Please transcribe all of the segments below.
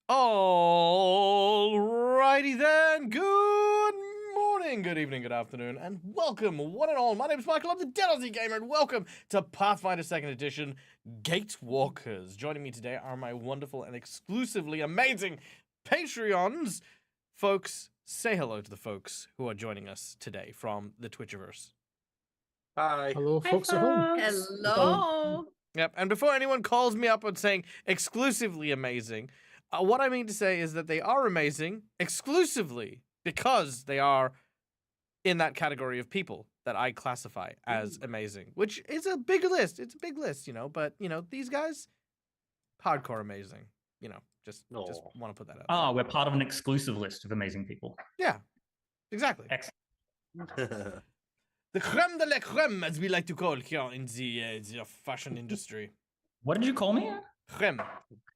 Alrighty then, good morning, good evening, good afternoon, and welcome, one and all. My name is Michael, I'm the Dead Aussie Gamer, and welcome to Pathfinder 2nd Edition, Gatewalkers. Joining me today are my wonderful and exclusively amazing Patreons. Folks, say hello to the folks who are joining us today from the Twitchiverse. Hi. Hello, Hi, folks at home. Hello. Yep, and before anyone calls me up and saying exclusively amazing, what I mean to say is that they are amazing exclusively because they are in that category of people that I classify as amazing, which is a big list. It's a big list, but these guys, hardcore amazing. Just want to put that out. Oh, we're part of an exclusive list of amazing people. Yeah, exactly. Excellent. The creme de la creme, as we like to call here in the fashion industry. What did you call me? Creme.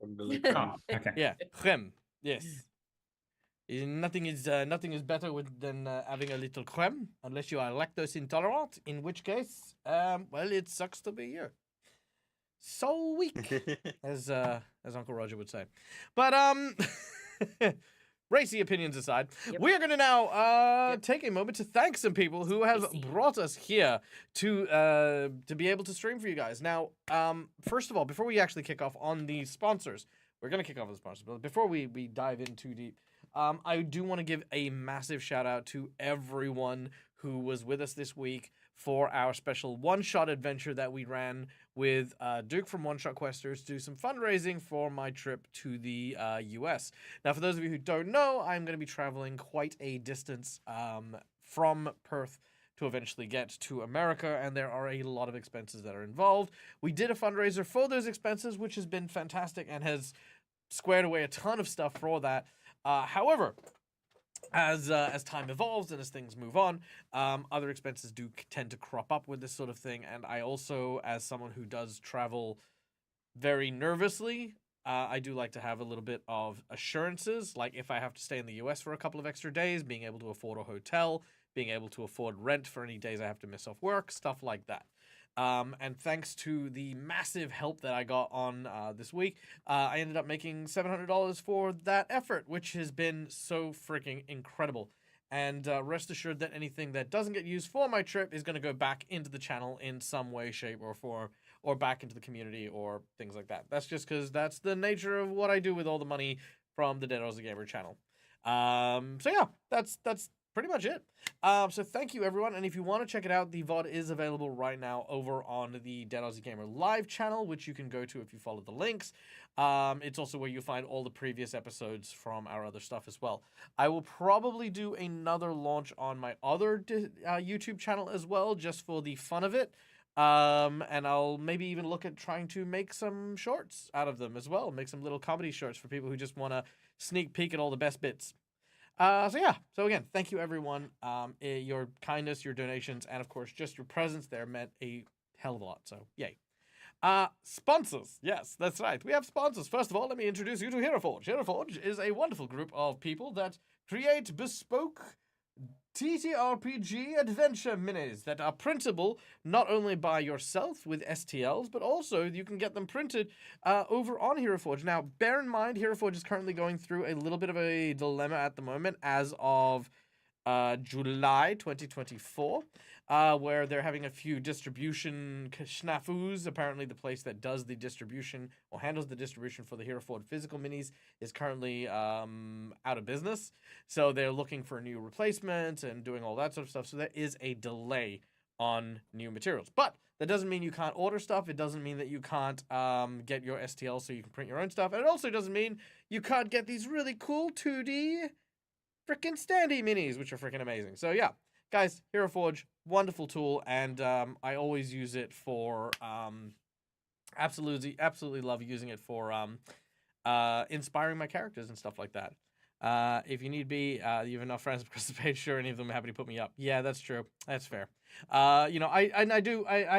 Oh, okay. Yeah, creme. Yes. Nothing is better than having a little creme, unless you are lactose intolerant. In which case, well, it sucks to be you. So weak, as Uncle Roger would say. But racy opinions aside, we are going to now take a moment to thank some people who have brought us here to be able to stream for you guys. Now, first of all, before we actually kick off on the sponsors, we're going to kick off on the sponsors, but before we dive in too deep, I do want to give a massive shout out to everyone who was with us this week for our special one-shot adventure that we ran with Duke from One Shot Questers to do some fundraising for my trip to the US. Now, for those of you who don't know, I'm going to be traveling quite a distance from Perth to eventually get to America, and there are a lot of expenses that are involved. We did a fundraiser for those expenses, which has been fantastic and has squared away a ton of stuff for that. However, as time evolves and as things move on, other expenses do tend to crop up with this sort of thing. And I also, as someone who does travel very nervously, I do like to have a little bit of assurances. Like if I have to stay in the US for a couple of extra days, being able to afford a hotel, being able to afford rent for any days I have to miss off work, stuff like that. And thanks to the massive help that I got on this week, I ended up making $700 for that effort, which has been so freaking incredible. And rest assured that anything that doesn't get used for my trip is going to go back into the channel in some way, shape, or form, or back into the community or things like that. That's just because that's the nature of what I do with all the money from the Dead Aussie Gamer channel. So yeah, that's pretty much it. So thank you, everyone. And if you want to check it out, the VOD is available right now over on the Dead Aussie Gamer live channel, which you can go to if you follow the links. It's also where you find all the previous episodes from our other stuff as well. I will probably do another launch on my other YouTube channel as well, just for the fun of it. And I'll maybe even look at trying to make some shorts out of them as well. Make some little comedy shorts for people who just want to sneak peek at all the best bits. So again, thank you everyone. Your kindness, your donations, and of course just your presence there meant a hell of a lot, so yay. Sponsors, yes, that's right, we have sponsors. First of all, let me introduce you to HeroForge. HeroForge is a wonderful group of people that create bespoke TTRPG adventure minis that are printable not only by yourself with STLs, but also you can get them printed over on HeroForge. Now, bear in mind, HeroForge is currently going through a little bit of a dilemma at the moment as of July 2024, where they're having a few distribution snafus. Apparently, the place that does the distribution or handles the distribution for the HeroForge physical minis is currently out of business. So they're looking for a new replacement and doing all that sort of stuff. So there is a delay on new materials. But that doesn't mean you can't order stuff. It doesn't mean that you can't get your STL so you can print your own stuff. And it also doesn't mean you can't get these really cool 2D freaking standee minis, which are freaking amazing. So yeah, guys, HeroForge, wonderful tool, and I always use it for absolutely love using it for inspiring my characters and stuff like that. If you need be, you have enough friends across the page, sure, any of them are happy to put me up. Yeah, that's true. That's fair. I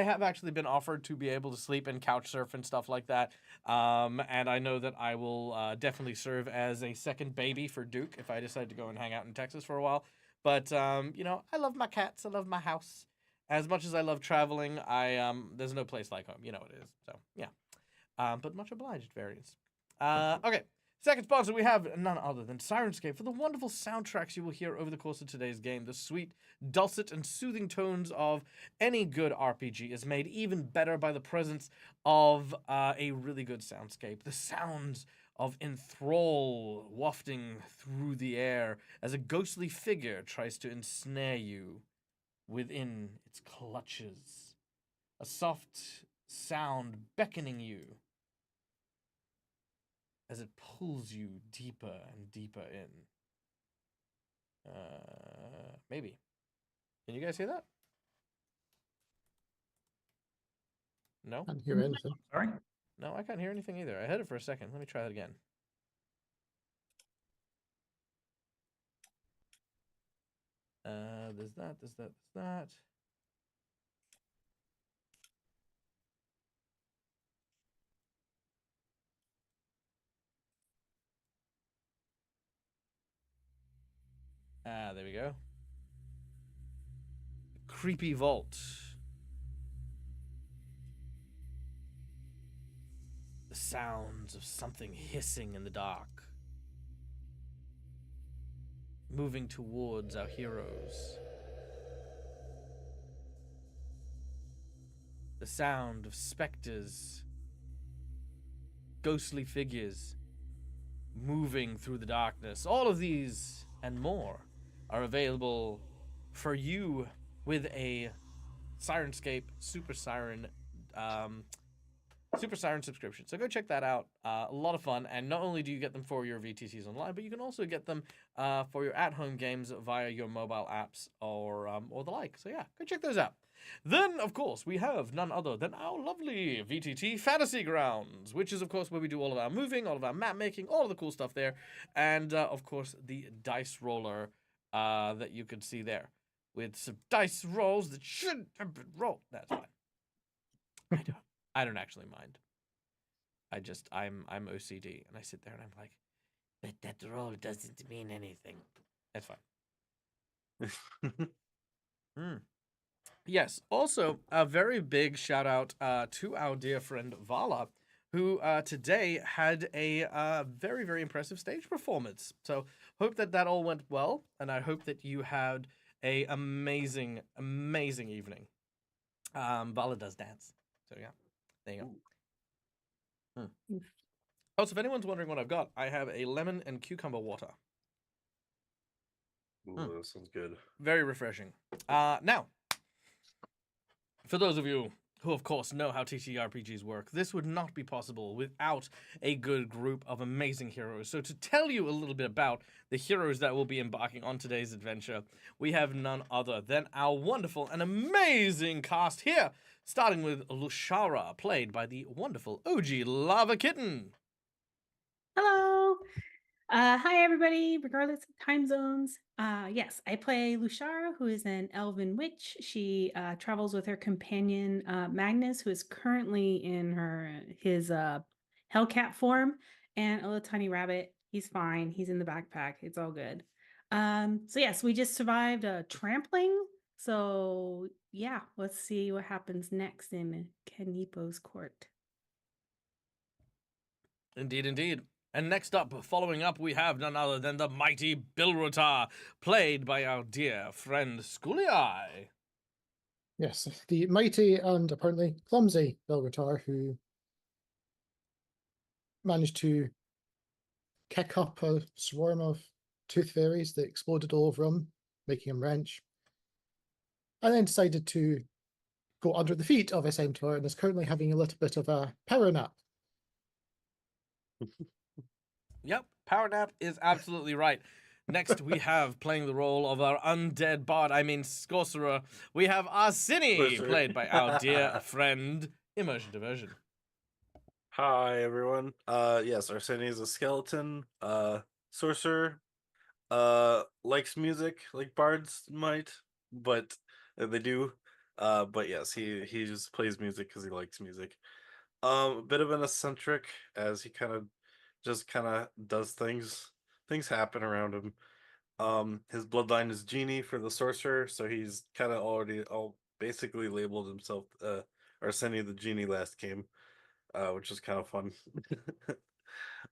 have actually been offered to be able to sleep and couch surf and stuff like that. And I know that I will definitely serve as a second baby for Duke if I decide to go and hang out in Texas for a while. But I love my cats. I love my house. As much as I love traveling, there's no place like home. You know it is. So yeah. But much obliged, Variance. Okay. Second sponsor, we have none other than Sirenscape for the wonderful soundtracks you will hear over the course of today's game. The sweet, dulcet, and soothing tones of any good RPG is made even better by the presence of a really good soundscape. The sounds of enthrall wafting through the air as a ghostly figure tries to ensnare you within its clutches. A soft sound beckoning you as it pulls you deeper and deeper in. Maybe. Can you guys hear that? No? Can't hear anything. Sorry. No, I can't hear anything either. I heard it for a second. Let me try that again. There's that, there's that, there's that. There we go. Creepy vault. The sounds of something hissing in the dark. Moving towards our heroes. The sound of specters. Ghostly figures. Moving through the darkness. All of these and more are available for you with a Sirenscape Super Siren subscription. So go check that out. A lot of fun, and not only do you get them for your VTCs online, but you can also get them for your at-home games via your mobile apps or the like. So yeah, go check those out. Then, of course, we have none other than our lovely VTT Fantasy Grounds, which is, of course, where we do all of our moving, all of our map making, all of the cool stuff there, and, of course, the dice roller that you can see there, with some dice rolls that shouldn't have been rolled. That's fine. I don't actually mind. I'm OCD, and I sit there and I'm like, but that roll doesn't mean anything. That's fine. Yes. Also, a very big shout out to our dear friend Vala, who today had a very, very impressive stage performance. So hope that all went well, and I hope that you had a amazing, amazing evening. Vala does dance, so yeah, there you go. Also, if anyone's wondering what I've got, I have a lemon and cucumber water. Ooh, that sounds good. Very refreshing. Now, for those of you who, of course, know how TTRPGs work, this would not be possible without a good group of amazing heroes. So to tell you a little bit about the heroes that will be embarking on today's adventure, we have none other than our wonderful and amazing cast here, starting with Lushara, played by the wonderful OG Lava Kitten. Hello. Hi, everybody, regardless of time zones. Yes, I play Lushara, who is an elven witch. She travels with her companion, Magnus, who is currently in his Hellcat form, and a little tiny rabbit. He's fine. He's in the backpack. It's all good. So yes, we just survived a trampling. So yeah, let's see what happens next in Kaneepo's court. Indeed, indeed. And next up, following up, we have none other than the mighty Bilrotar, played by our dear friend Schooley. Yes, the mighty and apparently clumsy Belgatar, who managed to kick up a swarm of tooth fairies that exploded all over him, making him wrench, and then decided to go under the feet of a centaur and is currently having a little bit of a power nap. Yep, power nap is absolutely right. Next, we have playing the role of our undead bard, sorcerer, we have Arsini, played by our dear friend Immersion Diversion. Hi, everyone. Yes, Arsene is a skeleton, sorcerer, likes music like bards might, but they do. But yes, he just plays music because he likes music. A bit of an eccentric, as he kind of does things. Things happen around him. His bloodline is genie for the sorcerer, so he's kind of already basically labeled himself Arsene the genie last game, which is kind of fun.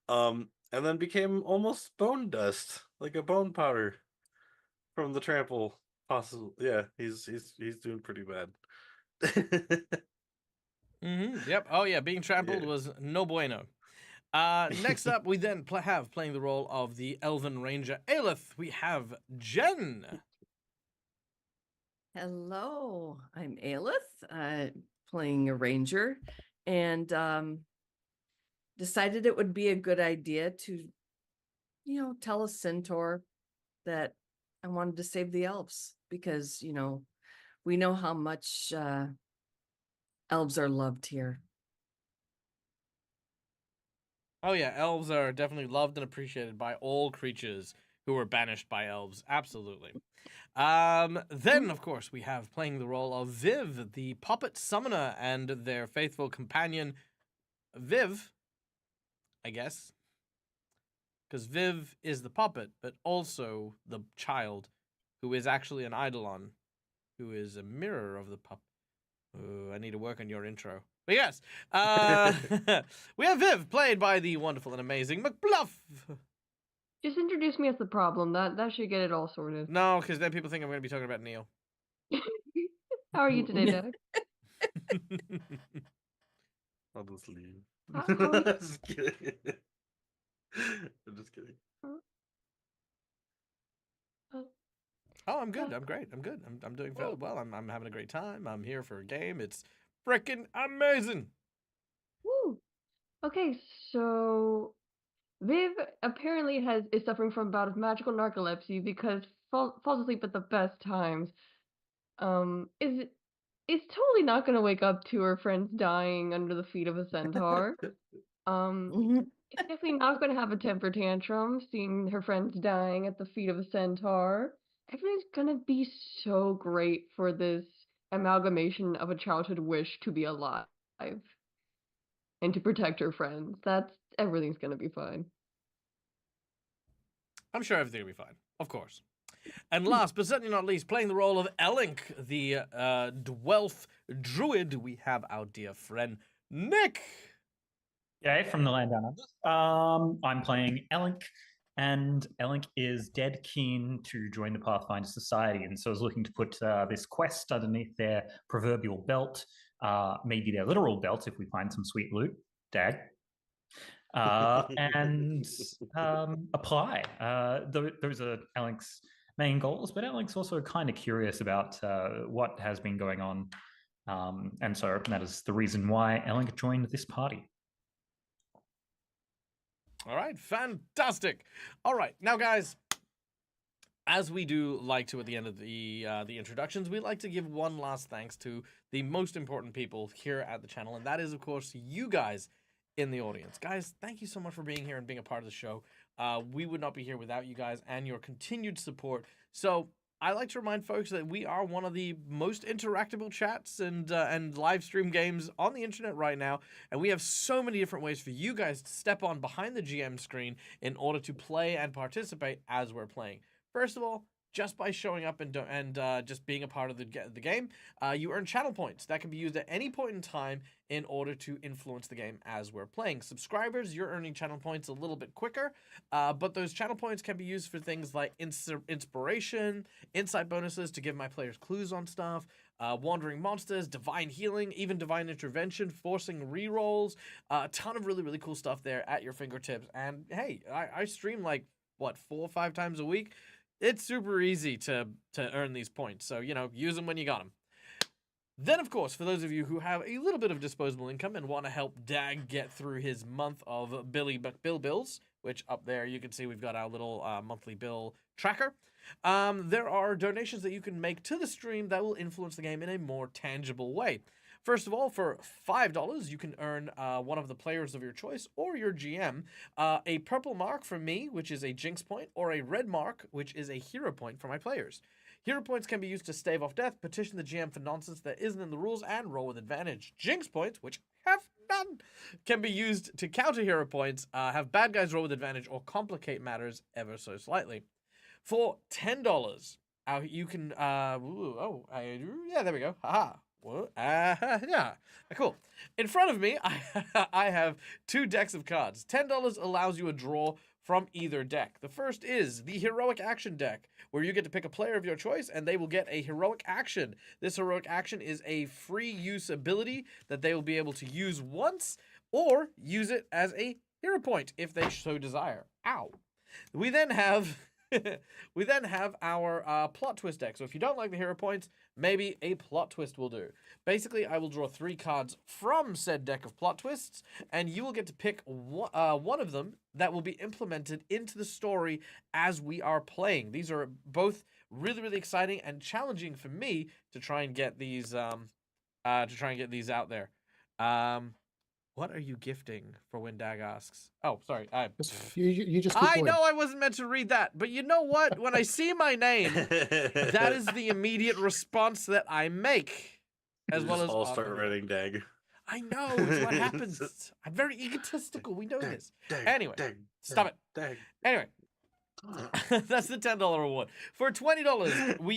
And then became almost bone dust, like a bone powder from the trample. Possible, yeah. He's doing pretty bad. Yep. Oh yeah, being trampled Yeah. was no bueno. Next up, we then have playing the role of the Elven Ranger Aelith. We have Jen. Hello, I'm Aelith, playing a ranger, and decided it would be a good idea to, tell a centaur that I wanted to save the elves because, we know how much elves are loved here. Oh yeah, elves are definitely loved and appreciated by all creatures who were banished by elves. Absolutely. Then of course we have playing the role of Viv, the puppet summoner, and their faithful companion, Viv, I guess. Because Viv is the puppet, but also the child, who is actually an eidolon, who is a mirror of the puppet. Oh, I need to work on your intro. But yes, we have Viv, played by the wonderful and amazing McBluff. Just introduce me as the problem. That should get it all sorted. No, because then people think I'm going to be talking about Neil. How are you today, Doug? I'll just leave. How are you? Just kidding. I'm just kidding. Oh, I'm good. I'm great. I'm good. I'm doing fairly well. I'm having a great time. I'm here for a game. It's freaking amazing. Woo. Okay, so Viv apparently is suffering from a bout of magical narcolepsy because falls asleep at the best times. Is totally not gonna wake up to her friends dying under the feet of a centaur. It's definitely not gonna have a temper tantrum seeing her friends dying at the feet of a centaur. Everything's gonna be so great for this amalgamation of a childhood wish to be alive and to protect her friends. Everything's gonna be fine. I'm sure everything will be fine. Of course. And last but certainly not least, playing the role of Elink, the Dwelf Druid, we have our dear friend Nick. Yeah, from the land down under. I'm playing Elink, and Elink is dead keen to join the Pathfinder Society, and so is looking to put this quest underneath their proverbial belt, maybe their literal belt if we find some sweet loot. Dag. And apply. Those are Elink's main goals, but Elink's also kind of curious about what has been going on, and so that is the reason why Elink joined this party. All right, fantastic. All right, now guys, as we do like to at the end of the introductions, we like to give one last thanks to the most important people here at the channel, and that is, of course, you guys in the audience. Guys, thank you so much for being here and being a part of the show. We would not be here without you guys and your continued support. So I like to remind folks that we are one of the most interactable chats and live stream games on the internet right now, and we have so many different ways for you guys to step on behind the GM screen in order to play and participate as we're playing. First of all, just by showing up and just being a part of the game, you earn channel points that can be used at any point in time in order to influence the game as we're playing. Subscribers, you're earning channel points a little bit quicker, but those channel points can be used for things like inspiration, insight bonuses to give my players clues on stuff, wandering monsters, divine healing, even divine intervention, forcing rerolls, a ton of really, really cool stuff there at your fingertips. And hey, I stream like, what, 4 or 5 times a week? It's super easy to earn these points, so, use them when you got them. Then, of course, for those of you who have a little bit of disposable income and want to help Dag get through his month of Billy McBill bills, which up there you can see we've got our little monthly bill tracker, there are donations that you can make to the stream that will influence the game in a more tangible way. First of all, for $5, you can earn one of the players of your choice or your GM a purple mark from me, which is a jinx point, or a red mark, which is a hero point for my players. Hero points can be used to stave off death, petition the GM for nonsense that isn't in the rules, and roll with advantage. Jinx points, which have none, can be used to counter hero points, have bad guys roll with advantage, or complicate matters ever so slightly. For $10, you can, yeah, there we go. Haha. What? Yeah. Cool. In front of me, I have 2 decks of cards. $10 allows you a draw from either deck. The first is the Heroic Action deck, where you get to pick a player of your choice and they will get a heroic action. This heroic action is a free use ability that they will be able to use once or use it as a hero point if they so desire. Ow. We then have our plot twist deck. So if you don't like the hero points, maybe a plot twist will do. Basically, I will draw 3 cards from said deck of plot twists, and you will get to pick one of them that will be implemented into the story as we are playing. These are both really, really exciting and challenging for me to try and get these out there. What are you gifting for when Dag asks? Oh, sorry. You just keep I going. know I wasn't meant to read that, but you know what? When I see my name, that is the immediate response that I make, as well as all start writing Dag. I know it's what happens. I'm very egotistical. We know Dag, this. Dag, Anyway, Dag, stop it. Dag. Anyway, that's the $10 reward. For $20,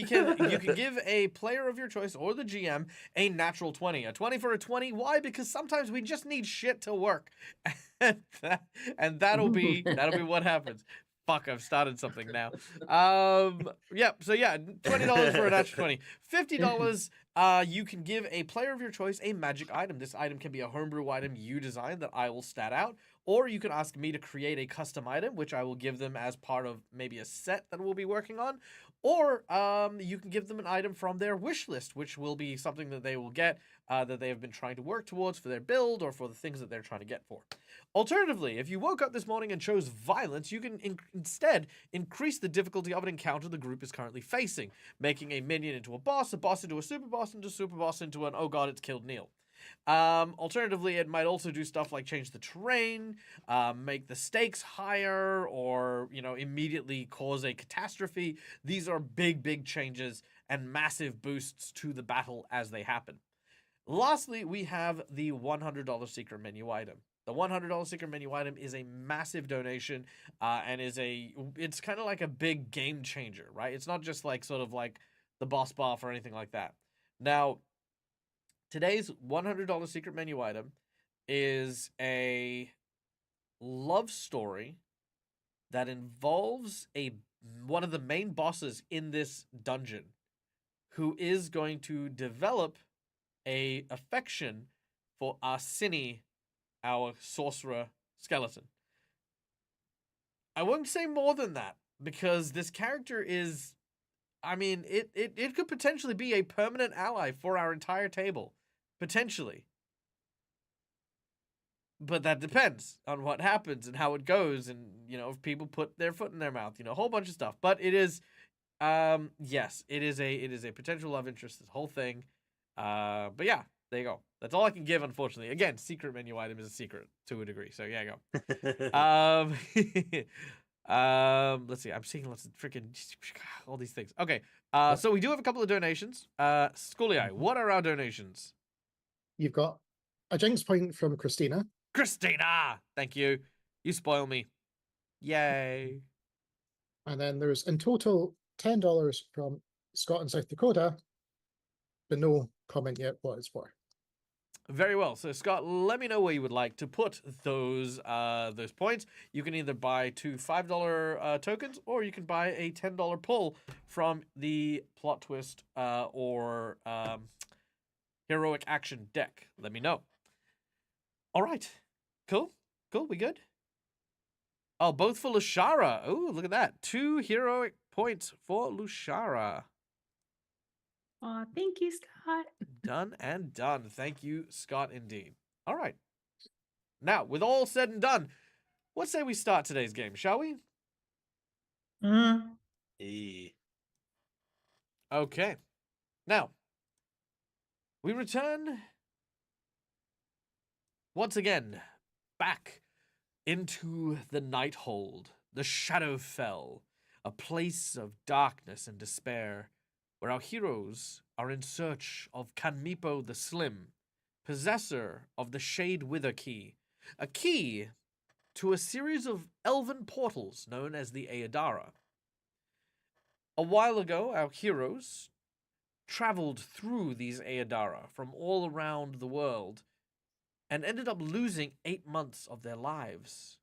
you can give a player of your choice or the GM a natural 20. A 20 for a 20. Why? Because sometimes we just need shit to work, and that'll be what happens. Fuck, I've started something now. Yep. So yeah, $20 for a natural 20. $50. You can give a player of your choice a magic item. This item can be a homebrew item you design that I will stat out. Or you can ask me to create a custom item, which I will give them as part of maybe a set that we'll be working on. Or you can give them an item from their wish list, which will be something that they will get that they have been trying to work towards for their build or for the things that they're trying to get for. Alternatively, if you woke up this morning and chose violence, you can instead increase the difficulty of an encounter the group is currently facing, making a minion into a boss into a super boss into an oh god, it's killed Neil. Alternatively, it might also do stuff like change the terrain, make the stakes higher, or, immediately cause a catastrophe. These are big changes and massive boosts to the battle as they happen. Lastly, we have the $100 secret menu item. The $100 secret menu item is a massive donation, and it's kind of like a big game changer, right? It's not just like sort of like the boss buff or anything like that. Now, today's $100 secret menu item is a love story that involves one of the main bosses in this dungeon, who is going to develop a affection for Arsini, our sorcerer skeleton. I won't say more than that, because this character is, it could potentially be a permanent ally for our entire table. Potentially. But that depends on what happens and how it goes, and, if people put their foot in their mouth, a whole bunch of stuff. But it is, yes, it is a potential love interest, this whole thing. But yeah, there you go. That's all I can give, unfortunately. Again, secret menu item is a secret to a degree, so yeah, go. Let's see. I'm seeing lots of freaking all these things. Okay. So we do have a couple of donations. Schoolie, what are our donations? You've got a Jinx point from Christina. Christina! Thank you. You spoil me. Yay. And then there's in total $10 from Scott in South Dakota, but no comment yet what it's for. Very well. So Scott, let me know where you would like to put those points. You can either buy 2 $5 tokens, or you can buy a $10 pull from the plot twist or heroic action deck. Let me know. All right. Cool. We good? Oh, both for Lushara. Oh, look at that. 2 heroic points for Lushara. Aw, thank you, Scott. Done and done. Thank you, Scott, indeed. All right. Now, with all said and done, what say we start today's game, shall we? Okay. Now, we return once again back into the Nighthold, the Shadowfell, a place of darkness and despair, where our heroes are in search of Kaneepo the Slim, possessor of the Shade Wither Key, a key to a series of elven portals known as the Aedara. A while ago, our heroes traveled through these Aedara from all around the world and ended up losing 8 months of their lives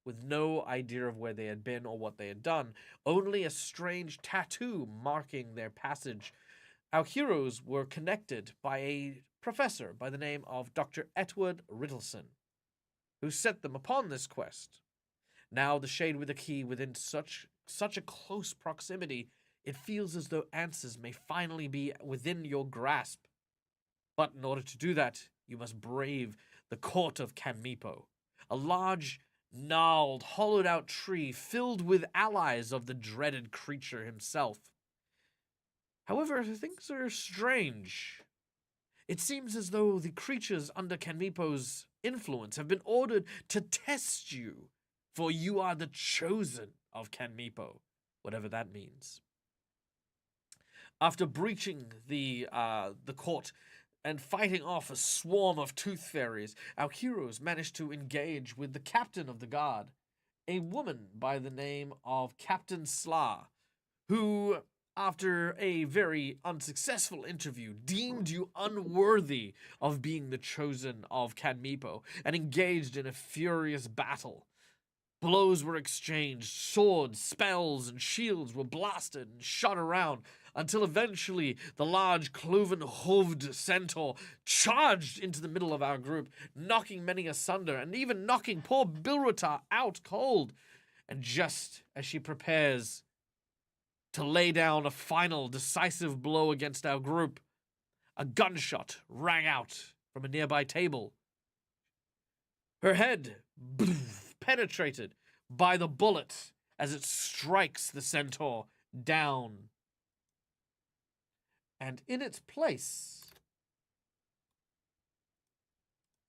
with no idea of where they had been or what they had done, only a strange tattoo marking their passage. Our heroes were connected by a professor by the name of Dr. Edward Riddleson, who set them upon this quest. Now the shade with the key within such a close proximity, it feels as though answers may finally be within your grasp. But in order to do that, you must brave the court of Kaneepo, a large, gnarled, hollowed-out tree filled with allies of the dreaded creature himself. However, things are strange. It seems as though the creatures under Kaneepo's influence have been ordered to test you, for you are the chosen of Kaneepo, whatever that means. After breaching the court and fighting off a swarm of tooth fairies, our heroes managed to engage with the captain of the guard, a woman by the name of Captain Sla, who, after a very unsuccessful interview, deemed you unworthy of being the chosen of Kaneepo and engaged in a furious battle. Blows were exchanged, swords, spells, and shields were blasted and shot around, until eventually the large cloven-hooved centaur charged into the middle of our group, knocking many asunder and even knocking poor Bilruta out cold. And just as she prepares to lay down a final decisive blow against our group, a gunshot rang out from a nearby table. Her head penetrated by the bullet as it strikes the centaur down. And in its place,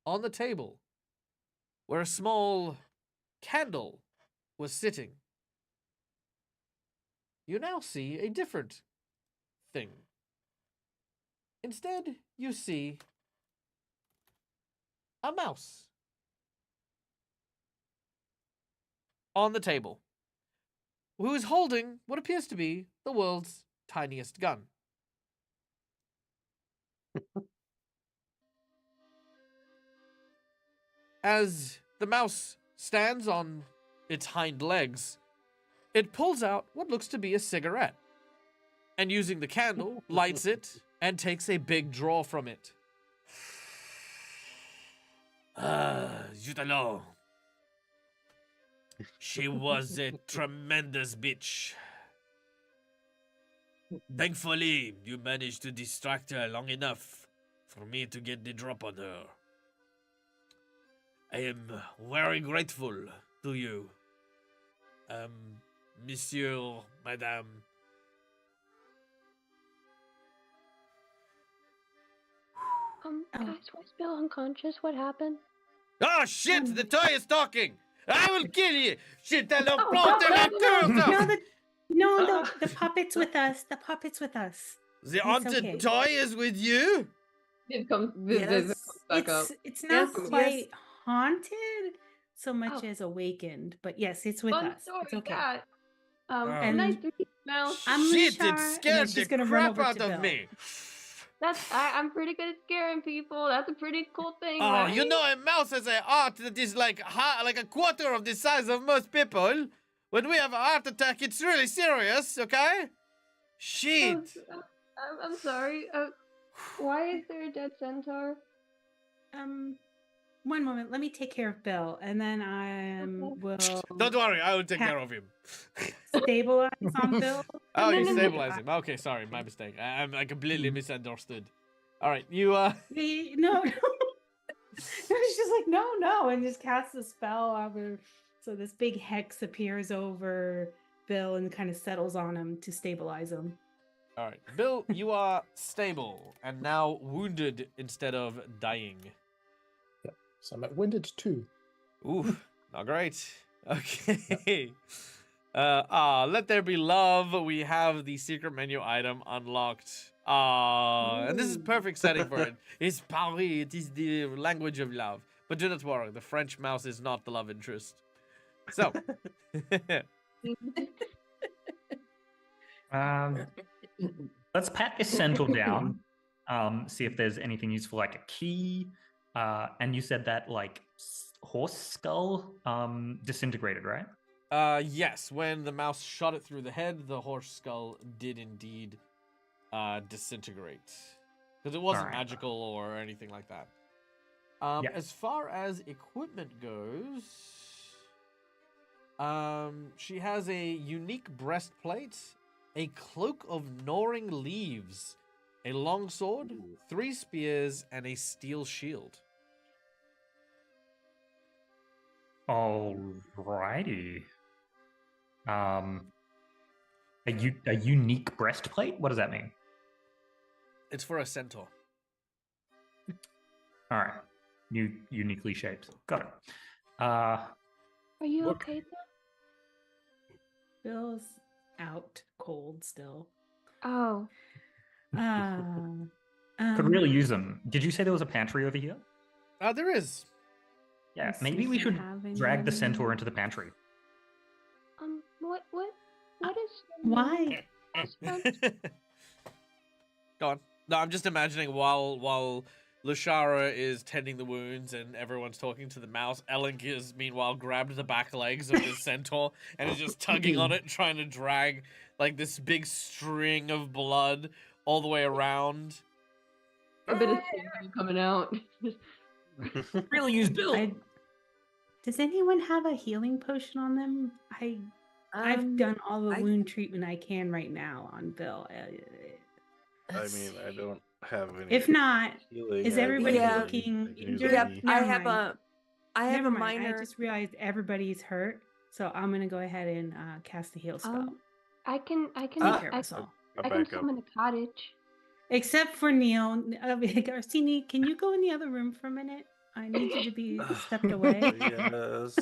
on the table, where a small candle was sitting, you now see a different thing. Instead, you see a mouse on the table, who is holding what appears to be the world's tiniest gun. As the mouse stands on its hind legs, it pulls out what looks to be a cigarette, and using the candle, lights it, and takes a big draw from it. Jutalo. She was a tremendous bitch. Thankfully, you managed to distract her long enough for me to get the drop on her. I am very grateful to you, Monsieur, Madame. Guys, was Bill unconscious? What happened? Oh shit! The toy is talking. I will kill you. Shit! I don't The puppet's with us. The puppet's with us. The haunted toy is with you. It comes back up. It's not quite haunted so much as awakened, but yes, it's with us. It's okay. Cat. Nice to meet you, Mouse. Shit! It scared the crap out of me. I'm pretty good at scaring people. That's a pretty cool thing. Oh, right? you know, a mouse has an art that is like a quarter of the size of most people. When we have a heart attack, it's really serious, okay? Shit. I'm sorry. Why is there a dead centaur? One moment. Let me take care of Bill, and then I will. Don't worry, I will take care of him. Stabilize on Bill. Oh, you stabilize him. Okay, sorry, my mistake. I completely misunderstood. All right, you No. It was just like no, and just cast a spell over. So this big hex appears over Bill and kind of settles on him to stabilize him. All right, Bill, you are stable and now wounded instead of dying. Yep. So I'm at wounded 2. Ooh, not great. Okay. Let there be love. We have the secret menu item unlocked. And this is perfect setting for it. It's Paris. It is the language of love. But do not worry, the French mouse is not the love interest. So. Let's pat this centaur down. See if there's anything useful, like a key. And you said that like horse skull disintegrated, right? Yes. When the mouse shot it through the head, the horse skull did indeed disintegrate, because it wasn't Alright. magical or anything like that. Yeah. As far as equipment goes, she has a unique breastplate, a cloak of gnawing leaves, a longsword, 3 spears, and a steel shield. Alrighty. A unique breastplate? What does that mean? It's for a centaur. All right. Uniquely shaped. Got it. Are you Look. okay though? Bill's out cold still. Oh, Could really use them. Did you say there was a pantry over here? There is. Yeah, Let's see maybe if we I should have drag the any. centaur into the pantry. what is Why? Go on. No, I'm just imagining while Lushara is tending the wounds and everyone's talking to the mouse, Elink is meanwhile grabbed the back legs of the centaur and is just tugging on it, trying to drag like this big string of blood all the way around. A bit of singing coming out. Really use Bill. Does anyone have a healing potion on them? I've done all the I- wound treatment I can right now on Bill. I Let's mean, I see. don't have any. If not, healing. is I everybody Yeah. looking can use injured? Yep, any- I Never have mind. I have Never a mind. minor. I just realized everybody's hurt, so I'm gonna go ahead and cast the heal spell. I can Take care of I us all. can back up. summon a cottage. Except for Neil. Arsini, can you go in the other room for a minute? I need you to be stepped away. Yes.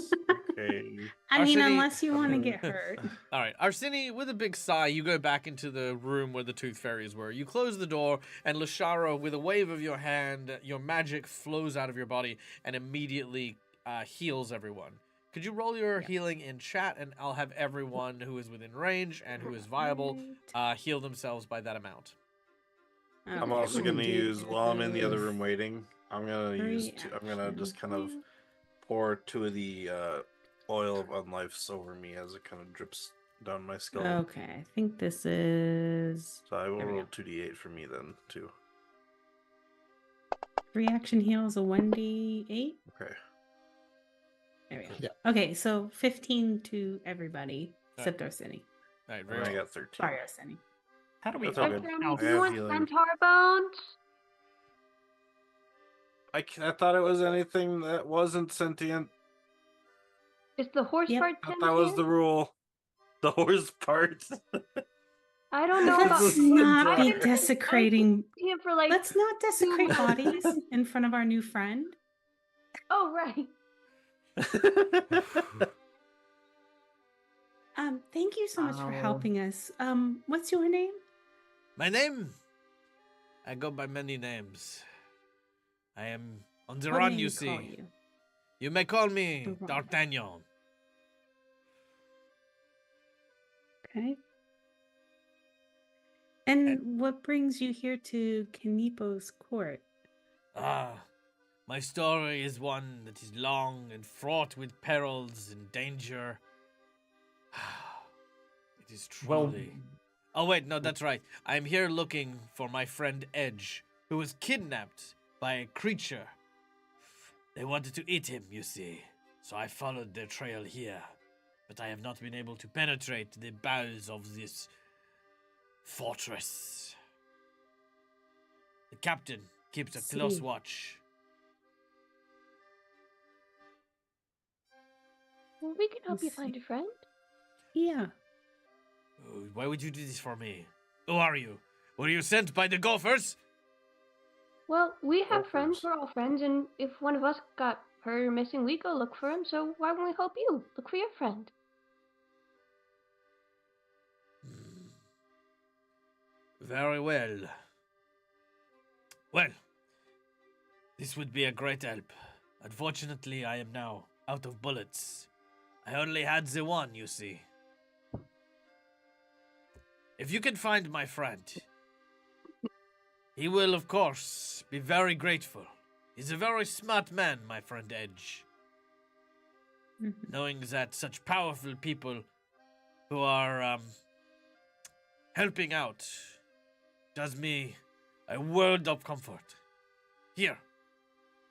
Okay. I mean, Arsini- unless you want to get hurt. All right, Arsini, with a big sigh, you go back into the room where the tooth fairies were. You close the door, and Lushara, with a wave of your hand, your magic flows out of your body and immediately heals everyone. Could you roll your healing in chat, and I'll have everyone who is within range and who is viable heal themselves by that amount. I'm Okay, also we'll gonna do use while I'm in the other this. room waiting. I'm gonna use. Free I'm gonna action just kind of heal. pour 2 of the oil of unlifes over me as it kind of drips down my skull. Okay, I think this is So I will there we roll go. 2d8 for me then too. free action heal is a 1d8. Okay. There we go. Yeah. Okay, so 15 to everybody Alright. except Arsini. All right, And very I well. got 13. Sorry, Arsini. How do we That's all good. account I You have want healing. centaur bones? I thought it was anything that wasn't sentient. Is the horse Yep. part I thought that was the sentient? rule. The horse part. I don't know about. Let's not I be can- desecrating. Here for like. Let's not desecrate months. bodies in front of our new friend. Oh right. Thank you so much for Wow. helping us. What's your name? My name? I go by many names. I am on the What run, may you we see. call you? You may call me The Run. D'Artagnan. Okay. And what brings you here to Kaneepo's court? Ah, my story is one that is long and fraught with perils and danger. It is Well, truly. Oh, wait, no, that's right. I am here looking for my friend Edge, who was kidnapped by a creature. They wanted to eat him, you see. So I followed their trail here. But I have not been able to penetrate the bowels of this fortress. The captain keeps a close See. watch. Well, we can help you Let's find see. a friend. Yeah. Oh, why would you do this for me? Who are you? Were you sent by the Gophers? Well, we have friends. Gophers. We're all friends, and if one of us got hurt or missing, we go look for him. So why won't we help you look for your friend? Very well. Well, this would be a great help. Unfortunately, I am now out of bullets. I only had the one, you see. If you can find my friend, He will, of course, be very grateful. He's a very smart man, my friend Edge. Knowing that such powerful people who are helping out does me a world of comfort. Here,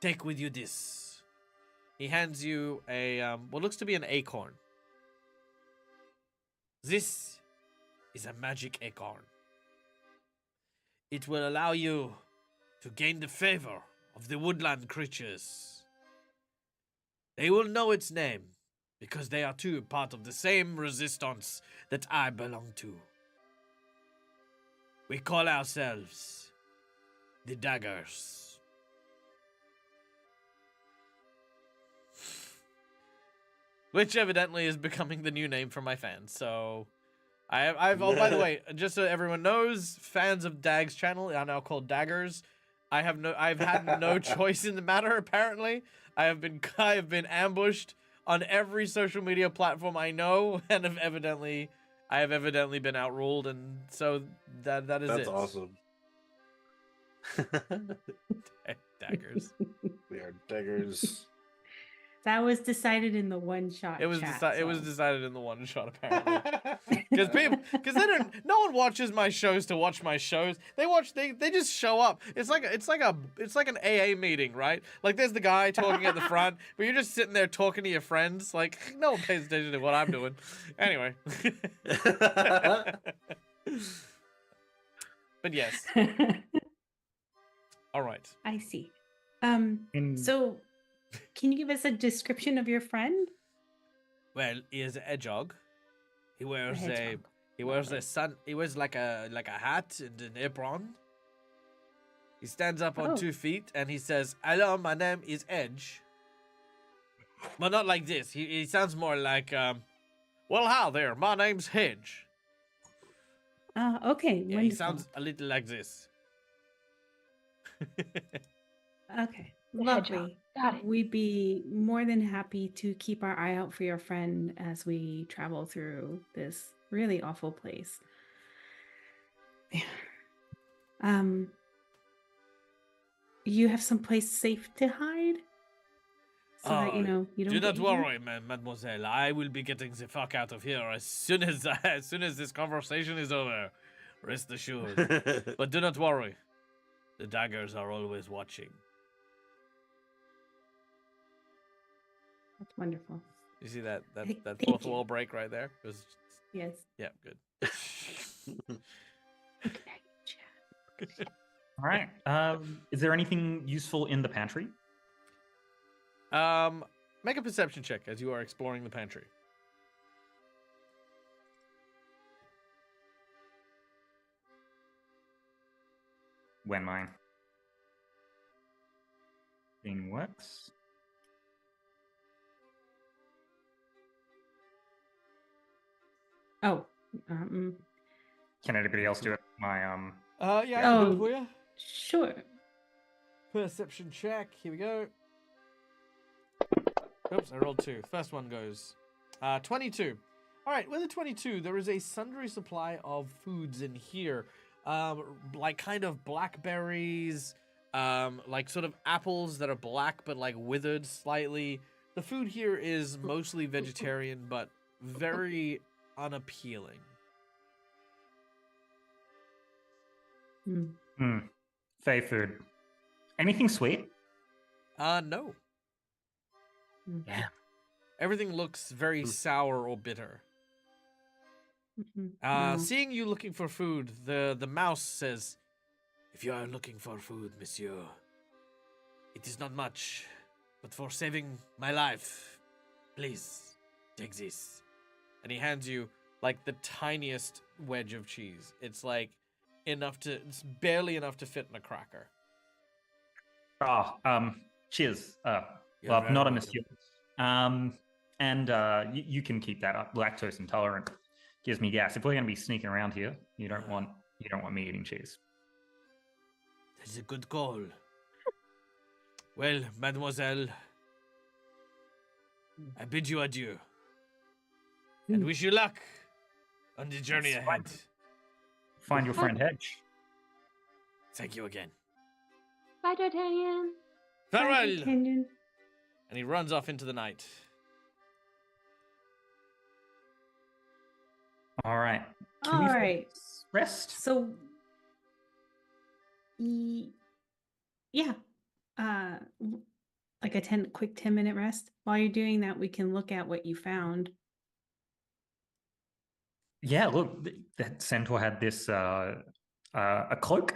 take with you this. He hands you a what looks to be an acorn. This is a magic acorn. It will allow you to gain the favor of the woodland creatures. They will know its name because they are too part of the same resistance that I belong to. We call ourselves the Daggers. Which evidently is becoming the new name for my fans. So, I've oh, by the way, just so everyone knows, fans of Dag's channel are now called Daggers. I've had no choice in the matter. Apparently, I have been ambushed on every social media platform I know, and I have evidently been outruled, and so that is it. That's awesome. Daggers. We are daggers. That was decided in the one shot. It was chat, it was so. decided in the one shot apparently. Because no one watches my shows to watch my shows. They just show up. It's like an AA meeting, right? Like there's the guy talking at the front, but you're just sitting there talking to your friends. Like no one pays attention to what I'm doing. Anyway. But yes. All right. I see. So can you give us a description of your friend? Well, he is a hedgehog. He wears hedgehog. He wears like a hat and an apron. He stands up on 2 feet and he says, "Hello, my name is Edge." But not like this. He sounds more like, "Well, hi there. My name's Hedge." Okay. Yeah, he sounds a little like this. Okay. The hedgehog. Lovely. Got it. We'd be more than happy to keep our eye out for your friend as we travel through this really awful place. You have someplace safe to hide? So that, you don't Do get not eaten? worry, mademoiselle. I will be getting the fuck out of here as soon as this conversation is over. Rest assured. But do not worry. The Daggers are always watching. That's wonderful. You see that Thank fourth you. wall break right there? It was Yes. yeah, good. Good night, Chad. All right. Is there anything useful in the pantry? Make a perception check as you are exploring the pantry. When my thing works. Oh. Can anybody else do it? My Yeah, I can do it Oh. for you. Sure. Perception check. Here we go. Oops, I rolled 2. First one goes 22. All right, with a 22, there is a sundry supply of foods in here, like kind of blackberries, like sort of apples that are black but like withered slightly. The food here is mostly vegetarian, but very unappealing. Fey food. Anything sweet? No. Yeah. Everything looks very sour or bitter. No. Seeing you looking for food, the mouse says, "If you are looking for food, monsieur, it is not much, but for saving my life, please take this." And he hands you like the tiniest wedge of cheese. It's like it's barely enough to fit in a cracker. Cheers. You're Well, very not a welcome. monsieur. And you can keep that up. Lactose intolerant gives me gas. If we're going to be sneaking around here, you don't want me eating cheese. That's a good call. Well, mademoiselle, I bid you adieu. And wish you luck on the journey That's ahead. fine. Find your friend Hedge. Thank you again. Bye, D'Artagnan. Farewell! D'Artagnan. And he runs off into the night. All right. All right. Rest. So, yeah, like a quick 10-minute rest. While you're doing that, we can look at what you found. Yeah, look, that centaur had this a cloak.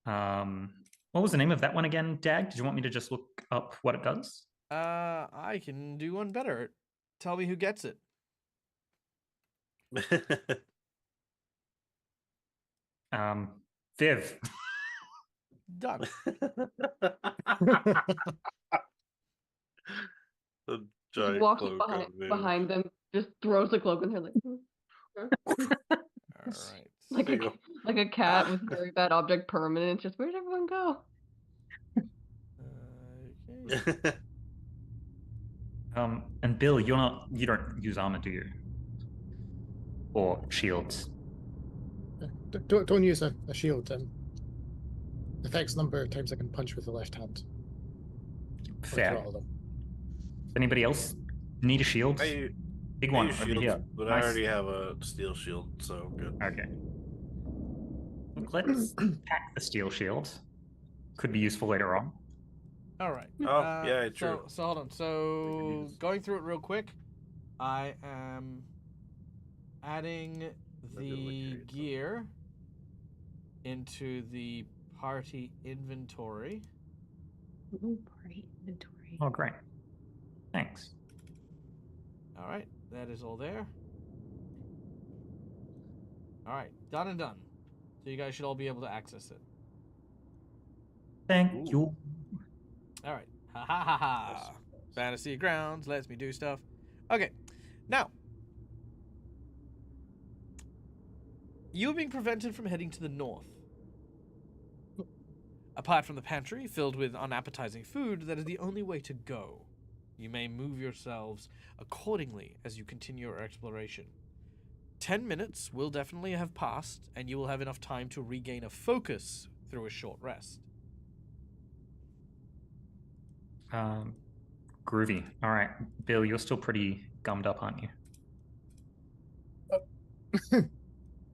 What was the name of that one again, Dag? Did you want me to just look up what it does? I can do one better. Tell me who gets it. Viv. Done. The Just giant walks cloak behind, of Viv. behind them, just throws the cloak in there like, All right. like There you a, go. like a cat with very bad object permanent. It's just, where'd everyone go? Okay. And Bill, you don't use armor, do you? Or shields? Don't use a shield. Affects number of times I can punch with the left hand. Or Fair. throttle them. Anybody else need a shield? I Big I one use over shields, here. but Nice. I already have a steel shield, so good. Okay. Look, let's pack the steel shield. Could be useful later on. All right. Oh, yeah, true. So hold on. So going through it real quick, I am adding the gear into the party inventory. Ooh, party inventory. Oh, great. Thanks. All right, that is all there. All right, done and done. So you guys should all be able to access it. Thank you. All right. Ha ha ha ha. Fantasy Grounds lets me do stuff. Okay, now you're being prevented from heading to the north. Apart from the pantry filled with unappetizing food, that is the only way to go. You may move yourselves accordingly as you continue your exploration. 10 minutes will definitely have passed, and you will have enough time to regain a focus through a short rest. Groovy. All right, Bill, you're still pretty gummed up, aren't you?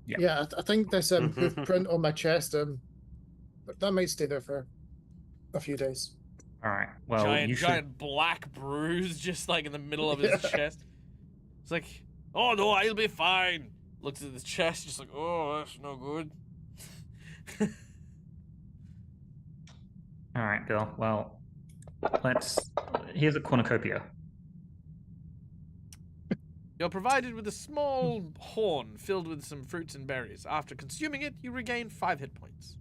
Yeah. Yeah, I think this print on my chest, that might stay there for a few days. All right. Well, you should. Giant black bruise just like in the middle of his chest. It's like, oh no, I'll be fine. Looks at his chest, just like, oh, that's no good. All right, Bill. Well, here's a cornucopia. You're provided with a small horn filled with some fruits and berries. After consuming it, you regain 5 hit points.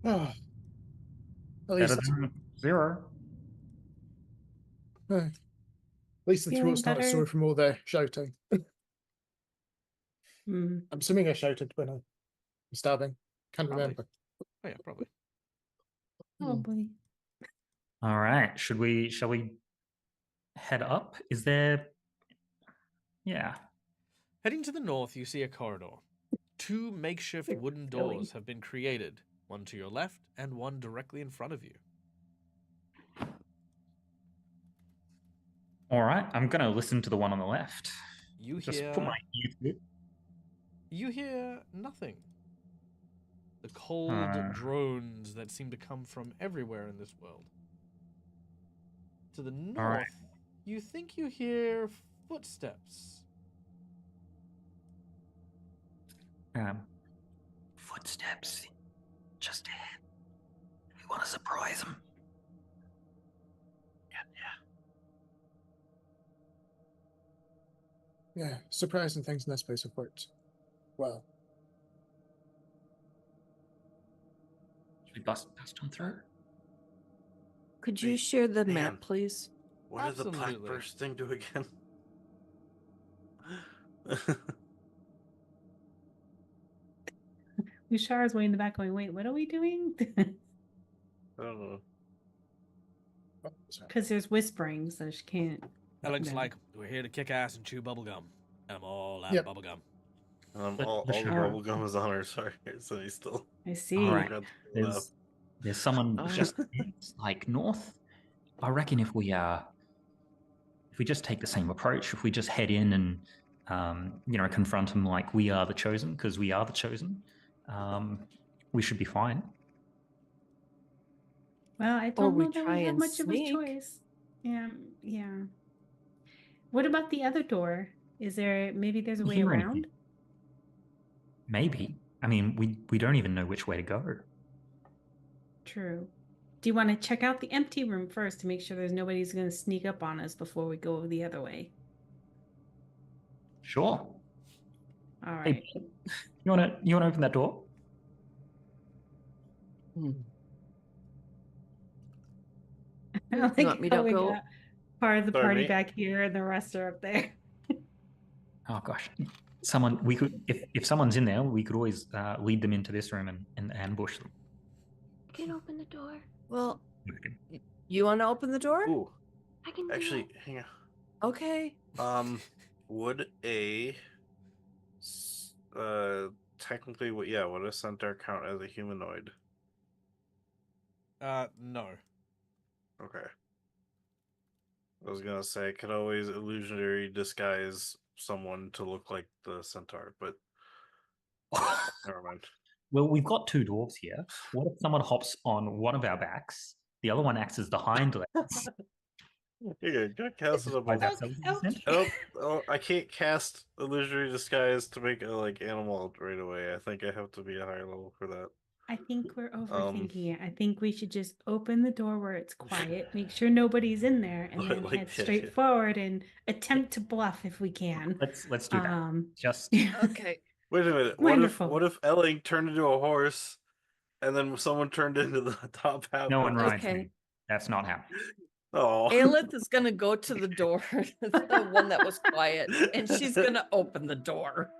At Better least, than 0. at least the Feeling throat's not better? sore from all the shouting. Hmm. I'm assuming I shouted when I'm stabbing. Can't Probably. remember. Oh yeah, probably. Probably. All right. Shall we head up? Is there? Yeah. Heading to the north, you see a corridor. 2 makeshift wooden Going. doors have been created, one to your left and one directly in front of you. All right. I'm gonna listen to the one on the left. You Just hear put my ear to it. You hear nothing. The cold drones that seem to come from everywhere in this world. To the north, right. you think you hear footsteps. Footsteps just ahead. We want to surprise them. Yeah, surprising things in this place have worked well. Should we bust on through? Could you share the man. map, please? What did the black Absolutely. burst thing do again? Lushara's way in the back going, wait, what are we doing? I don't know. Oh, sorry. Because there's whispering, so she can't. That looks No. like we're here to kick ass and chew bubblegum. And I'm all out Yep. of bubblegum. All the sure. bubble gum is on her. Sorry, so he's still. I see. All right. forgot to pull it up. There's someone Ah. just like north. I reckon if we just take the same approach, if we just head in and confront them like we are the chosen, because we are the chosen, we should be fine. Well, I Or don't we know that try we have and much of a sneak. choice. Yeah, yeah. What about the other door? Is there maybe there's a way Hear around? anything? Maybe. I mean, we don't even know which way to go. True. Do you want to check out the empty room first to make sure there's nobody's going to sneak up on us before we go the other way? Sure. All Hey, right. you wanna open that door? Hmm. I You like want me how to we go? got part of the Sorry, party me? back here and the rest are up there. Oh gosh, we could if someone's in there, we could always lead them into this room and ambush them. I can open the door. Well, you want to open the door? Ooh, I can do actually, it. hang on. Okay. Would technically, would a centaur count as a humanoid? No. Okay. I was gonna say I could always illusionary disguise someone to look like the centaur, but never mind. Well, we've got two dwarves here. What if someone hops on one of our backs? The other one acts as the hind legs. Here, go cast it Disguise above. ourselves as a centaur? Nope. Oh, I can't cast illusory disguise to make a animal right away. I think I have to be a higher level for that. I think we're overthinking it. I think we should just open the door where it's quiet, make sure nobody's in there, and then head straight forward and attempt to bluff if we can. Let's do that. Just Okay. Wait a minute. Wonderful. What if Elling turned into a horse, and then someone turned into the top half? no one rides Okay. me. That's not happening. Oh. Aelith is going to go to the door, the one that was quiet, and she's going to open the door.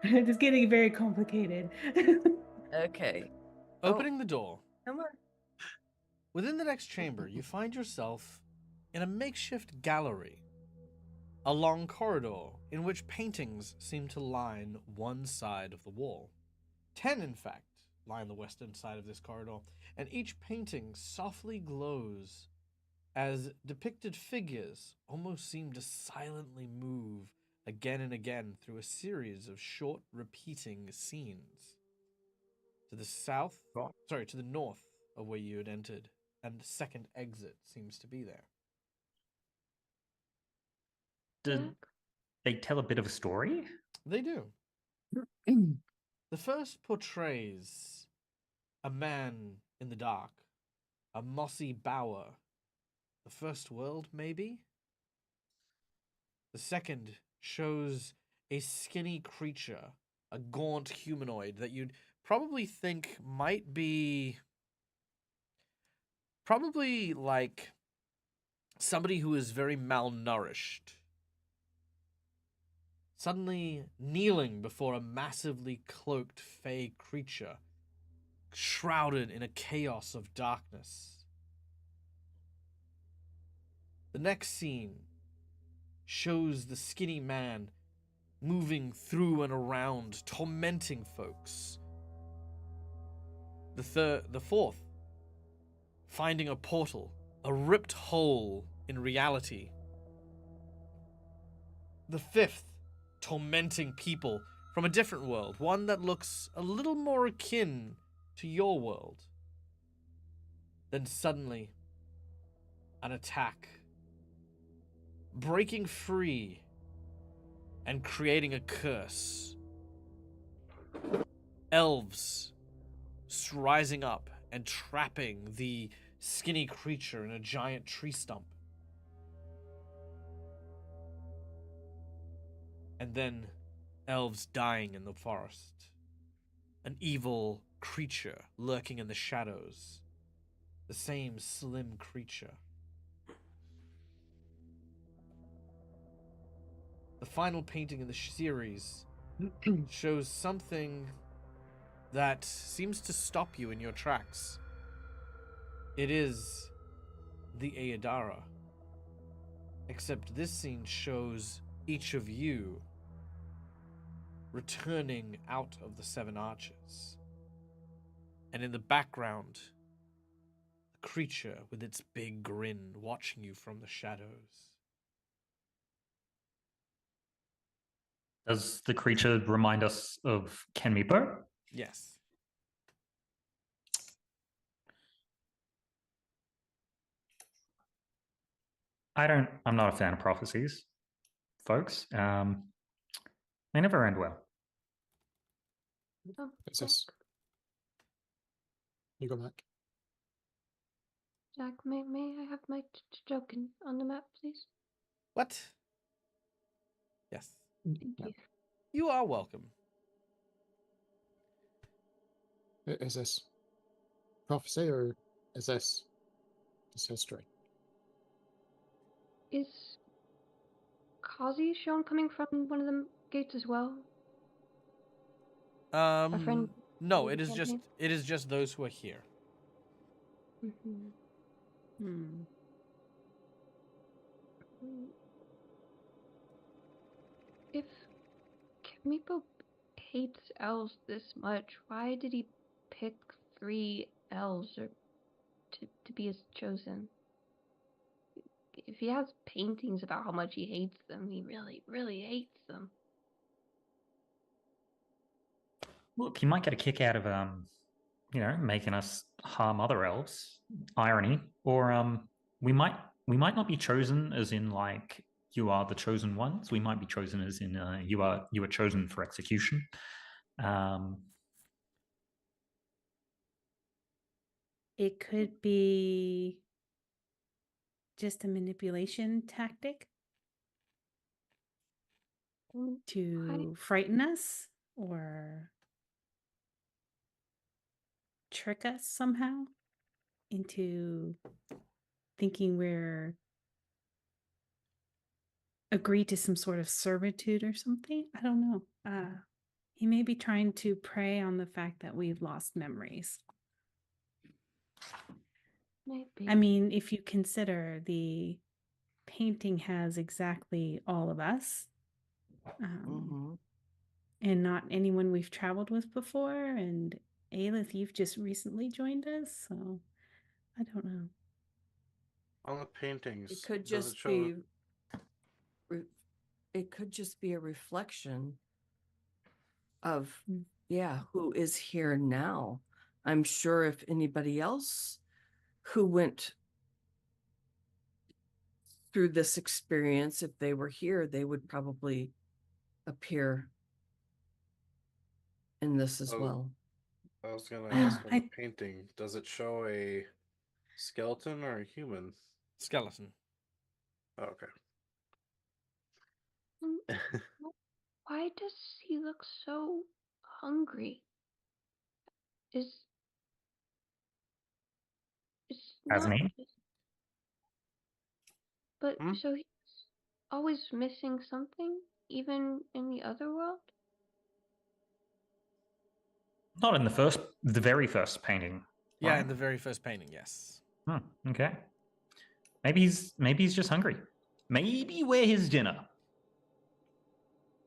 It's getting very complicated. Okay. Opening the door. Come on. Within the next chamber, you find yourself in a makeshift gallery. A long corridor in which paintings seem to line one side of the wall. 10, in fact, line the western side of this corridor, and each painting softly glows as depicted figures almost seem to silently move again and again through a series of short repeating scenes. To the north of where you had entered, and the second exit seems to be there. Did they tell a bit of a story? They do. The first portrays a man in the dark, a mossy bower. The first world, maybe? The second shows a skinny creature, a gaunt humanoid that you'd probably think might be like somebody who is very malnourished. Suddenly kneeling before a massively cloaked fey creature, shrouded in a chaos of darkness. The next scene shows the skinny man moving through and around, tormenting folks. The fourth, finding a portal, a ripped hole in reality. The fifth, tormenting people from a different world, one that looks a little more akin to your world. Then suddenly, an attack, breaking free and creating a curse. Elves rising up and trapping the skinny creature in a giant tree stump. And then elves dying in the forest. An evil creature lurking in the shadows. The same slim creature. The final painting in the series shows something that seems to stop you in your tracks. It is the Aedara. Except this scene shows each of you returning out of the Seven Arches. And in the background, a creature with its big grin watching you from the shadows. Does the creature remind us of Kaneepo? Yes. I'm not a fan of prophecies, folks. They never end well. Oh, What's this? You go, Mac. Jack, may I have my token on the map, please? What? Yes. Thank Yep. you. You are welcome. Is this prophecy or is this just history? Is Kazi shown coming from one of the gates as well? A friend? No, lead it the is just campaign? those who are here. Mm-hmm. Hmm. If Kaneepo hates elves this much, why did he pick 3 elves to be his chosen? If he has paintings about how much he hates them, he really, really hates them. Look, he might get a kick out of making us harm other elves. Irony, or we might not be chosen as in like you are the chosen ones. We might be chosen as in you are chosen for execution. It could be just a manipulation tactic to frighten us or trick us somehow into thinking we're agree to some sort of servitude or something. I don't know. He may be trying to prey on the fact that we've lost memories. Maybe. I mean, if you consider the painting has exactly all of us, and not anyone we've traveled with before. And Aelith, you've just recently joined us, so I don't know. On the paintings, It could does it just show? be. It could just be a reflection of, who is here now. I'm sure if anybody else who went through this experience, if they were here, they would probably appear in this as Oh, well. I was gonna ask on the I- painting, does it show a skeleton or a human? Skeleton. Oh, okay. Why does he look so hungry? It's Hasn't not. he? But so he's always missing something, even in the other world? Not in the very first painting. Yeah, right? in the very first painting, yes. Okay. Maybe he's just hungry. Maybe we're his dinner.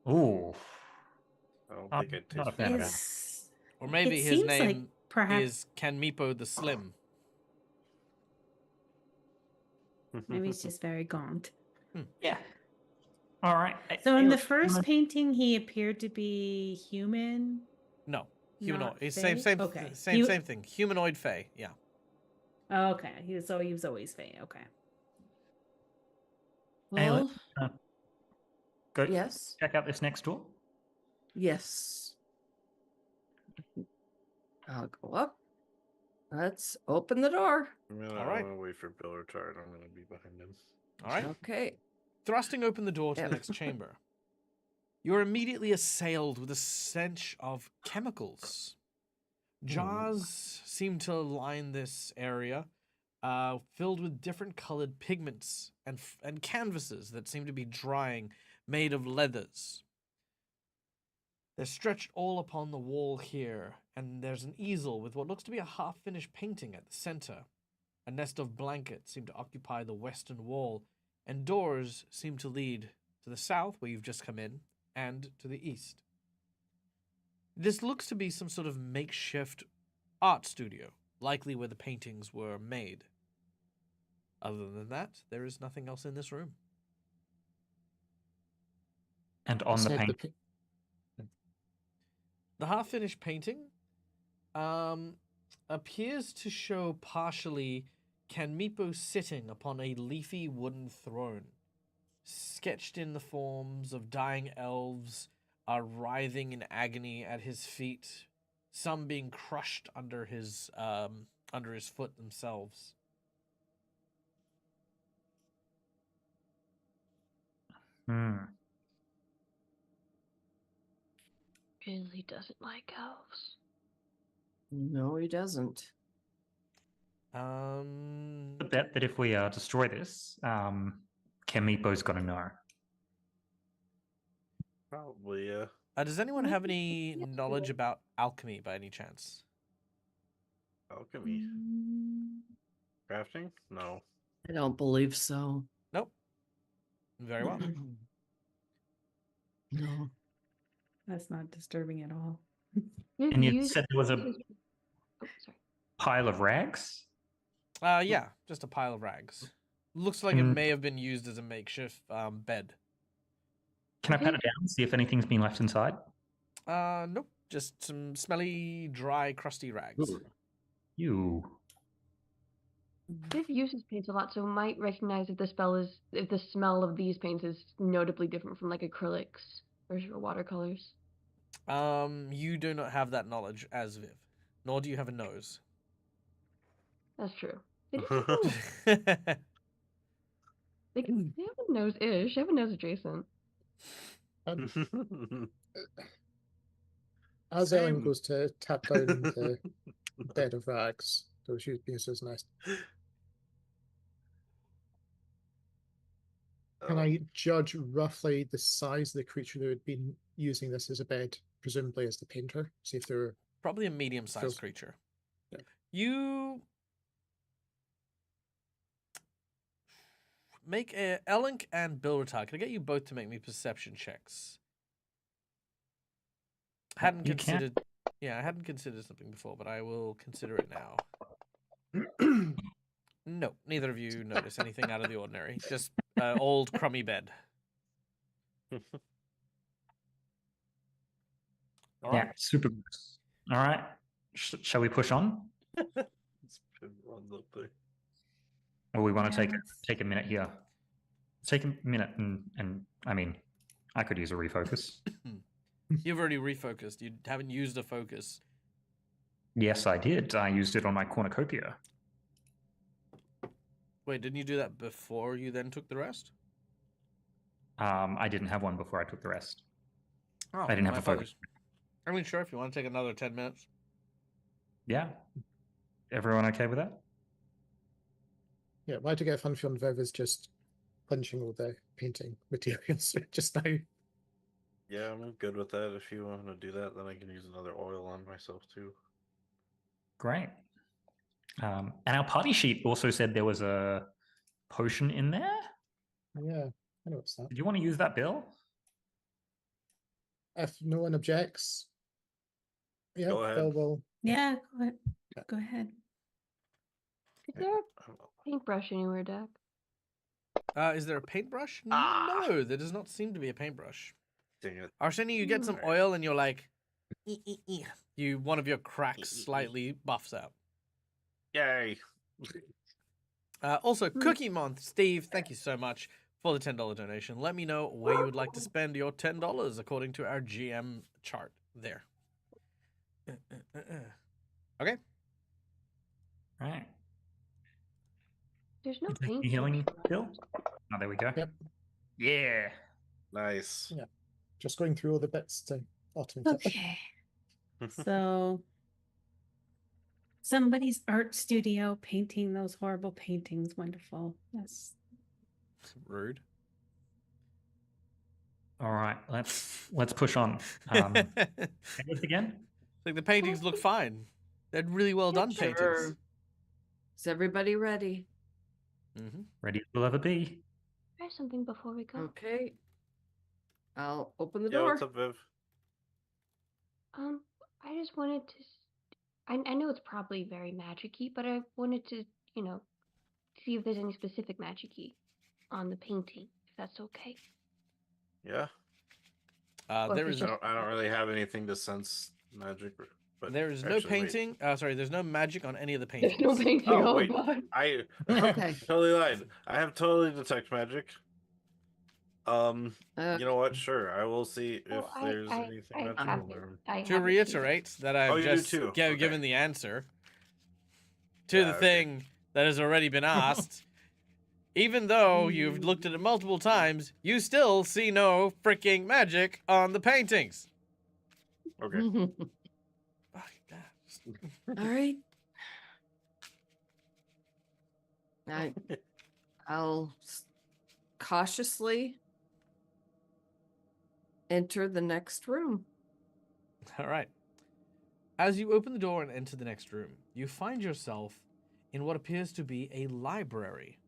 Ooh. I don't I'm think I'd not a taste fan of that. that. Or maybe It his seems like name perhaps is Kaneepo the Slim. maybe he's just very gaunt. Yeah. All right. So in the look, first painting, he appeared to be human. No, humanoid. Not It's fae? same Okay. same thing. Humanoid fae. Yeah. Oh, okay. He was always fae. Okay. Well, go yes. check out this next door. Yes. I'll go up. Let's open the door. I'm All right. gonna wait for Bill to return. I'm gonna be behind him. All right. Okay. Thrusting open the door to Yep. the next chamber, you're immediately assailed with a stench of chemicals. Jars seem to line this area, filled with different colored pigments and canvases that seem to be drying, made of leathers. They're stretched all upon the wall here, and there's an easel with what looks to be a half-finished painting at the center. A nest of blankets seem to occupy the western wall, and doors seem to lead to the south, where you've just come in, and to the east. This looks to be some sort of makeshift art studio, likely where the paintings were made. Other than that, there is nothing else in this room. And on the Said paint, The half-finished painting appears to show partially Kaneepo sitting upon a leafy wooden throne, sketched in the forms of dying elves are writhing in agony at his feet, some being crushed under his foot themselves. Really doesn't like elves. No, he doesn't. I bet that if we destroy this, Kaneepo's got to know. Probably, yeah. Does anyone have any knowledge about alchemy by any chance? Alchemy. Crafting? No. I don't believe so. Nope. Very well. No. That's not disturbing at all. And you said there was a sorry. pile of rags? Yeah, just a pile of rags. Looks like it may have been used as a makeshift bed. Can I pat it down and see if anything's been left inside? Nope. Just some smelly, dry, crusty rags. You. Viv uses paints a lot, so might recognize if the smell of these paints is notably different from like acrylics or watercolors. You do not have that knowledge as Viv, nor do you have a nose. That's true. They have a nose-ish. They have a nose adjacent. As Ellen Same. goes to tap down the bed of rags, though she uses nice. Can I judge roughly the size of the creature that would be using this as a bed, presumably as the painter? See if they're Probably a medium-sized creature. Yeah. You make Elink and Bilritar. Can I get you both to make me perception checks? Hadn't You can. considered. Yeah, I hadn't considered something before, but I will consider it now. No, neither of you notice anything out of the ordinary. Just old crummy bed. All Yeah, right. super good. All right. Shall we push on? It's been runs up there. Or we want to Yeah, take a minute here? Take a minute and I mean, I could use a refocus. You've already refocused. You haven't used a focus. Yes, I did. I used it on my cornucopia. Wait, didn't you do that before you then took the rest? I didn't have one before I took the rest. Oh, I didn't have my a focus. apologies. I mean, sure, if you want to take another 10 minutes. Yeah. Everyone okay with that? Yeah, why to get a fun feeling Viv is just punching all the painting materials just now. Yeah, I'm good with that. If you want to do that, then I can use another oil on myself too. Great. And our party sheet also said there was a potion in there. Yeah, I know it's that. Did you want to use that, Bill? If no one objects, yeah, Go ahead. Bill will. Yeah, go ahead. Go ahead. Is there a paintbrush anywhere, Dak? Is there a paintbrush? Ah. No, there does not seem to be a paintbrush. Dang it. Arsene, you get some Alright. oil and you're like, one of your cracks slightly buffs out. Yay. Also, Cookie Month, Steve, thank you so much for the $10 donation. Let me know where you would like to spend your $10 according to our GM chart there. Okay. Right. There's no You paint. healing, Bill? Oh, there we go. Yep. Yeah. Nice. Yeah. Just going through all the bits to automate it. Okay. So somebody's art studio painting those horrible paintings. Wonderful. That's Rude. All right. Let's push on. Say this again. Like the paintings look fine. They're really well done paintings. Sure. Is everybody ready? Mm-hmm. Ready as we'll ever be. Try something before we go. Okay. I'll open the Yeah, door. what's up, Viv? I just wanted to. I know it's probably very magic-y, but I wanted to, see if there's any specific magic-y on the painting, if that's okay. Yeah. Or There if is it's I don't really have anything to sense magic, but there is no actually, wait. painting. Sorry, there's no magic on any of the There's paintings. no painting. Oh, Oh wait. god. I Okay. totally lied. I have totally detect magic. You know what? Sure, I will see if Well, there's I anything have magical in it. the room. I To have it reiterate that I've Oh, you do just too? Okay. given the answer to Yeah, the okay. thing that has already been asked. Even though you've looked at it multiple times, you still see no freaking magic on the paintings. Okay. Fuck that. All right. I'll cautiously enter the next room. All right. As you open the door and enter the next room, you find yourself in what appears to be a library.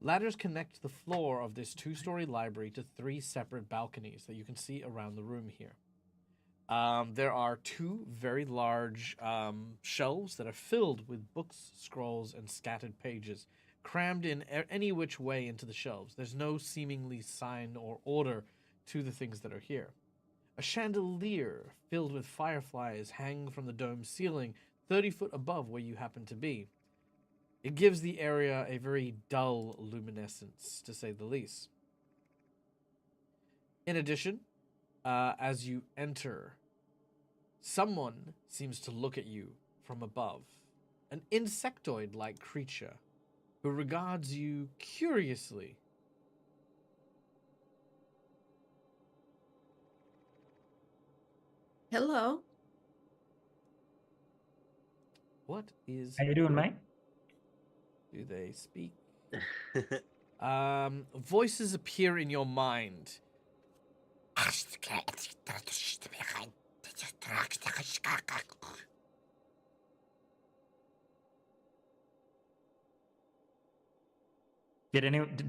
Ladders connect the floor of this two-story library to 3 separate balconies that you can see around the room here. There are 2 very large shelves that are filled with books, scrolls, and scattered pages, crammed in any which way into the shelves. There's no seemingly sign or order to the things that are here. A chandelier filled with fireflies hang from the dome ceiling 30 foot above where you happen to be. It gives the area a very dull luminescence, to say the least. In addition, as you enter, someone seems to look at you from above. An insectoid-like creature who regards you curiously. Hello. What is... How you doing, mate? Do they speak? Voices appear in your mind.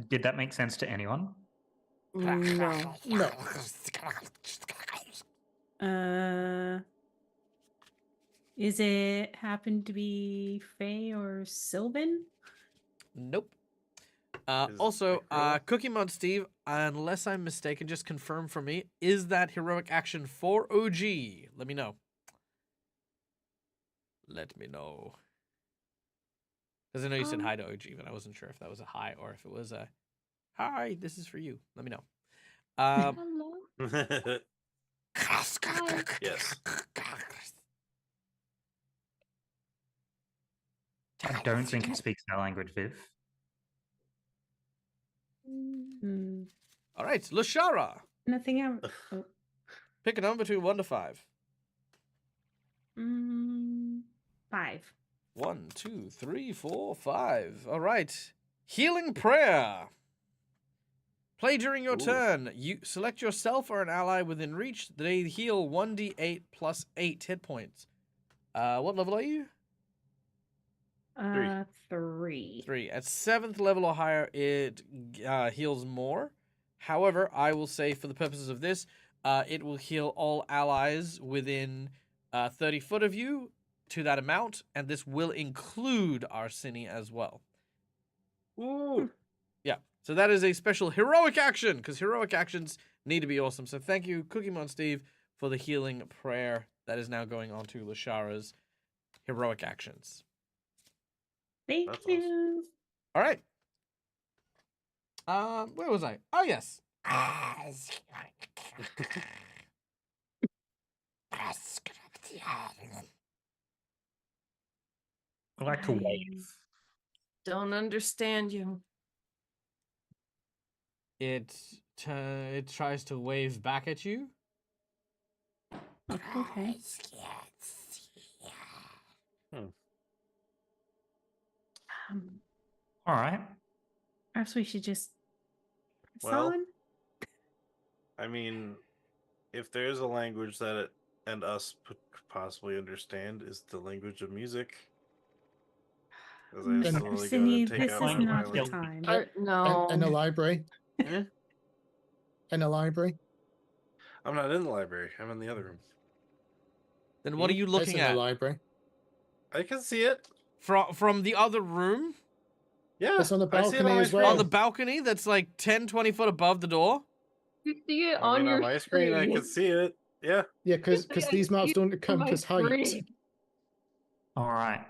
Did that make sense to anyone? No. Is it happen to be Faye or Sylvan? Nope. Is it Also, Necro? Cookie Mod Steve, unless I'm mistaken, just confirm for me, is that heroic action for OG? Let me know. Let me know. Because I know you said hi to OG, but I wasn't sure if that was a hi or if it was a hi, this is for you. Let me know. Hello. Yes. I don't think it speaks our language, Viv. All right, Lashara. Nothing else. Oh. Pick a number between 1 to 5. 5. 1, 2, 3, 4, 5. All right. Healing Prayer. Play during your turn. You select yourself or an ally within reach. They heal 1d8 plus 8 hit points. What level are you? 3. 3. At 7th level or higher, it heals more. However, I will say for the purposes of this, it will heal all allies within 30 foot of you to that amount, and this will include Arsini as well. Ooh. Yeah, so that is a special heroic action, because heroic actions need to be awesome. So thank you, Cookie Mon Steve, for the healing prayer that is now going on to Lashara's heroic actions. Thank That's you. All right. Where was I? Oh, yes. I like to wave. Don't understand you. It tries to wave back at you. Okay. All right. Perhaps we should just press Well, on. I mean, if there is a language that it and us could possibly understand, is the language of music. As I slowly go Arsini, to take this out is my not the violin. time. No. In a library. Eh? In a library. I'm not in the library. I'm in the other room. Then what are you It's looking in the at? library. I can see it. From the other room? Yeah, It's on the I see it on balcony my as screen. well. On the balcony that's like 10, 20 foot above the door? You see it I on mean, your on my screen, I can see it. Yeah. Yeah, because I these see maps it don't on count my as height. screen. All right.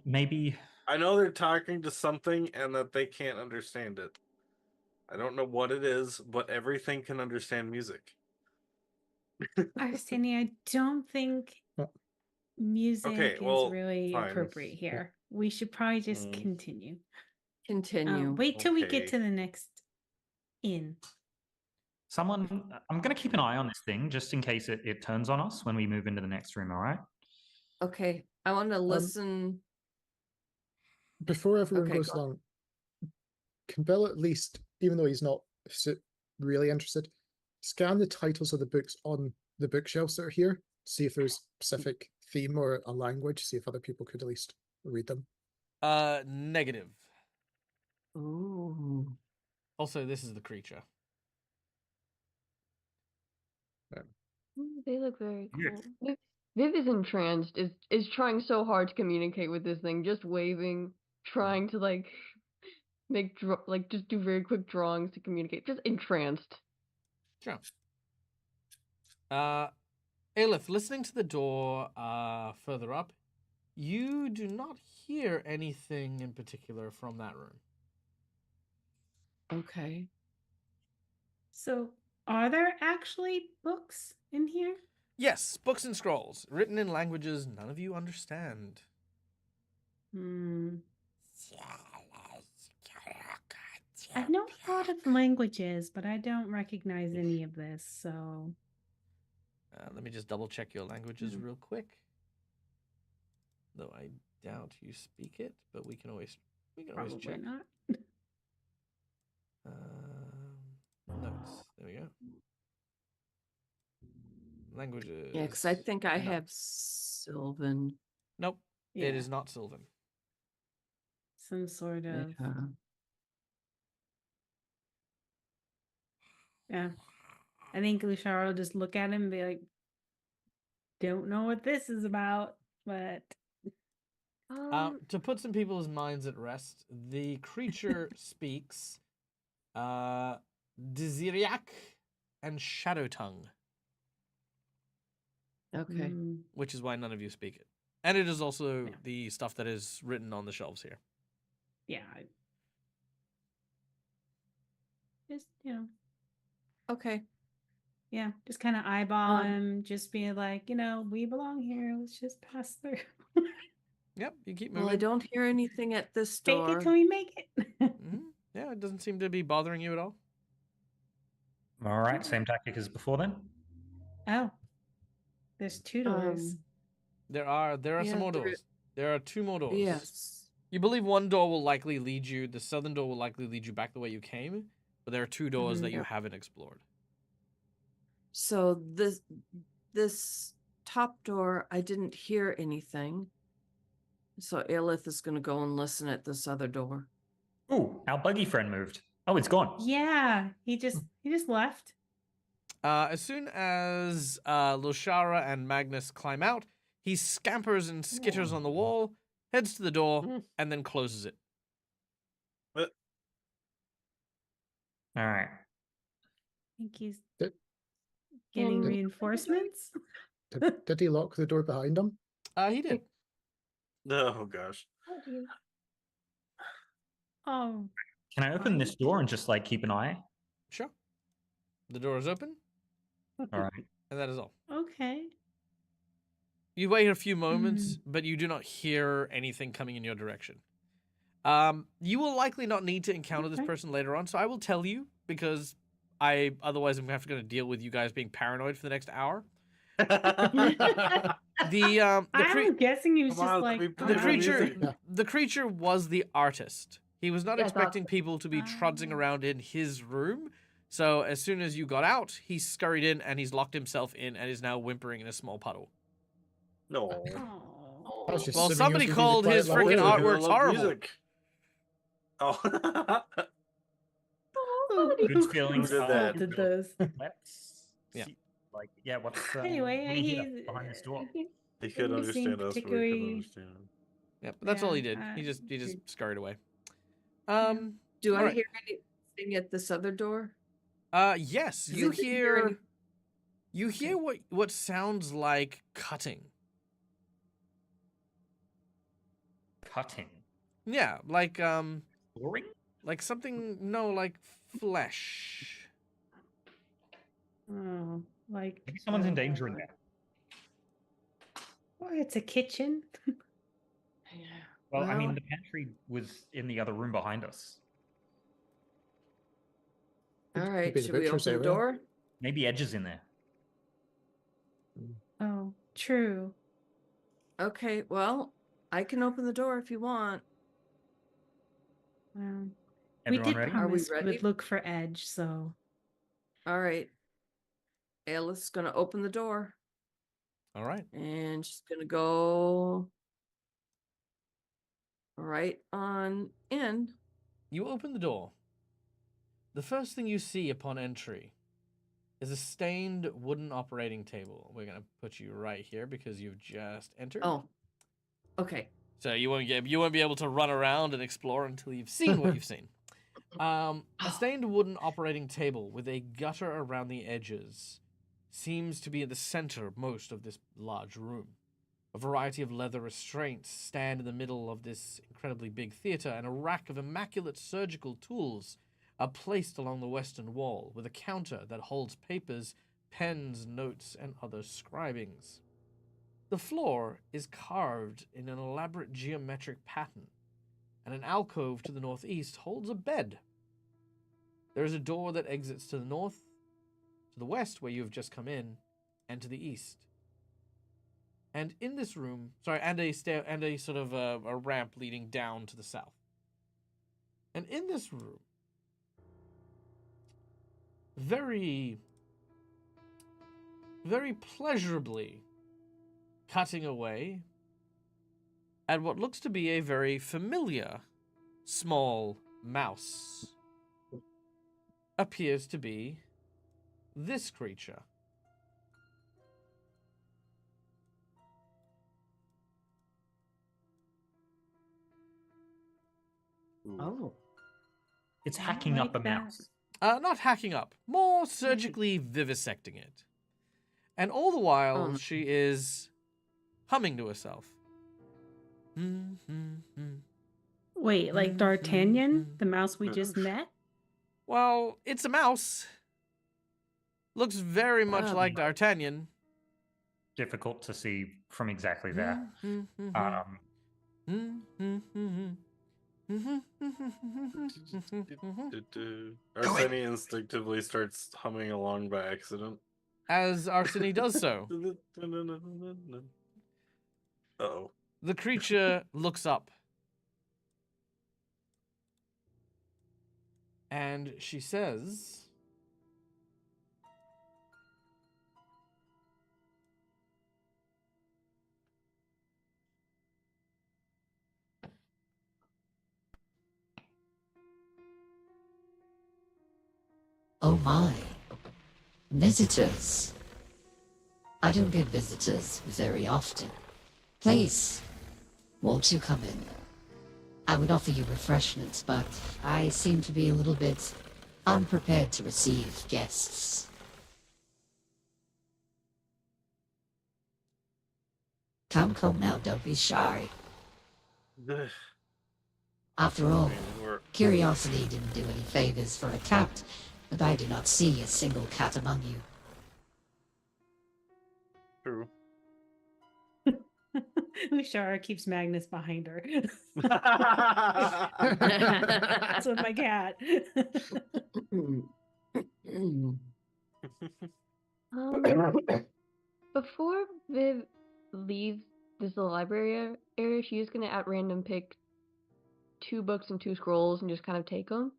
Maybe. I know they're talking to something and that they can't understand it. I don't know what it is, but everything can understand music. Arsenia, I don't think Oh. music Okay, is well, really fine. appropriate here. We should probably just Mm. continue. Continue. Wait till we get Okay. to the next inn. I'm going to keep an eye on this thing just in case it turns on us when we move into the next room, all right? Okay, I want to listen. Before everyone Okay, goes go on. along, can Bill at least, even though he's not really interested, scan the titles of the books on the bookshelves that are here, see if there's a specific theme or a language, see if other people could at least read them. Negative. Ooh. Also, this is the creature. They look very Yeah. cool. Viv is entranced, is trying so hard to communicate with this thing, just waving, trying to like make just do very quick drawings to communicate. Just entranced. Sure. Aelith, listening to the door further up, you do not hear anything in particular from that room. Okay. So, are there actually books in here? Yes, books and scrolls, written in languages none of you understand. Hmm. I know a lot of languages, but I don't recognize any of this, so... Let me just double check your languages real quick. Though I doubt you speak it, but we can always Probably check. not. Notes. There we go. Languages. Yeah, because I think I No. have Sylvan. Nope. Yeah, It is not Sylvan. some sort of... Yeah. I think Lushara will just look at him and be like, don't know what this is about, but... To put some people's minds at rest, the creature speaks Dziriak and Shadow Tongue, Okay. which is why none of you speak it. And it is also Yeah. the stuff that is written on the shelves here. Yeah. Just, Okay. yeah, just kind of eyeball him, just be like, we belong here. Let's just pass through. Yep, you keep moving. Well, I don't hear anything at this Fake door. it till we make it. Yeah, it doesn't seem to be bothering you at all. All right, same tactic as before then. Oh, there's two doors. There are Yeah, some more doors. There are two more doors. Yes. You believe one door will likely lead you, the southern door will likely lead you back the way you came, but there are two doors that you haven't explored. So this top door, I didn't hear anything. So Aelith is going to go and listen at this other door. Ooh, our buggy friend moved. Oh, it's gone. Yeah, he just left. As soon as Lushara and Magnus climb out, he scampers and skitters on the wall, heads to the door, and then closes it. All right. I think he's Did- getting Did- reinforcements. Did he lock the door behind him? He did. Oh gosh. Oh, Can I open this door and just like keep an eye? Sure. The door is open, All right. and that is all. okay. You wait a few moments, but you do not hear anything coming in your direction. You will likely not need to encounter this Okay. person later on, so I will tell you because otherwise I'm going to deal with you guys being paranoid for the next hour. I'm guessing he was Come just on, like we The play creature, music. Yeah. the creature was the artist. He was not Yeah, I thought expecting people to be trudging Ah. around in his room. So as soon as you got out, he scurried in and he's locked himself in and is now whimpering in a small puddle. No. Oh. I was just Well, assuming he somebody was gonna be the called quiet his librarian. freaking I artwork's love horrible. music. Oh. Good feelings. Who did that? Did those. Let's Yeah. see. Like, yeah, what's Anyway, what do you hear he's behind this door? He could Didn't seem understand us, but we couldn't particularly- understand him. Yep, that's all he did. Yeah, He just okay. scurried away. Do I Alright. hear anything at this other door? Yes, You you didn't hear hear any- you hear what sounds like cutting. Cutting. Yeah, like Boring? like something like flesh. Oh, like Maybe someone's in danger in there. Or it's a kitchen. Well, I mean, Well- the pantry was in the other room behind us. All Could right, be the should we butcher's open the area. door? Maybe Edge is in there. Oh, true. Okay, well, I can open the door if you want. We Everyone did ready? Are we promise we ready? would look for Edge, so All right. Alice is gonna open the door All right. and she's gonna go right on in. You open the door. The first thing you see upon entry is a stained wooden operating table. We're gonna put you right here because you've just entered. Oh, okay. So you won't be able to run around and explore until you've seen what you've seen. A stained wooden operating table with a gutter around the edges seems to be at the center of most of this large room. A variety of leather restraints stand in the middle of this incredibly big theater, and a rack of immaculate surgical tools are placed along the western wall, with a counter that holds papers, pens, notes, and other scribings. The floor is carved in an elaborate geometric pattern, and an alcove to the northeast holds a bed. There is a door that exits to the north, to the west where you have just come in, and to the east. And in this room, and a sort of a ramp leading down to the south. And in this room, very, very pleasurably cutting away at what looks to be a very familiar small mouse, appears to be this creature. Ooh. Oh. It's I hacking up a like that. mouse. Not hacking up, more surgically vivisecting it. And all the while, Oh. she is humming to herself. wait, like D'Artagnan, the mouse we just met? Well, it's a mouse. Looks very much Oh. like D'Artagnan. Difficult to see from exactly there. Arsene instinctively starts humming along by accident. As Arsene does so, Uh-oh. the creature looks up. And she says, Oh my. Visitors. I don't get visitors very often. Please, won't you come in? I would offer you refreshments, but I seem to be a little bit unprepared to receive guests. Come now, don't be shy. After all, curiosity didn't do any favors for a cat, but I do not see a single cat among you. True. Lushara keeps Magnus behind her. That's with my cat. Before Viv leaves this library area, she's gonna at random pick 2 books and 2 scrolls and just kind of take them.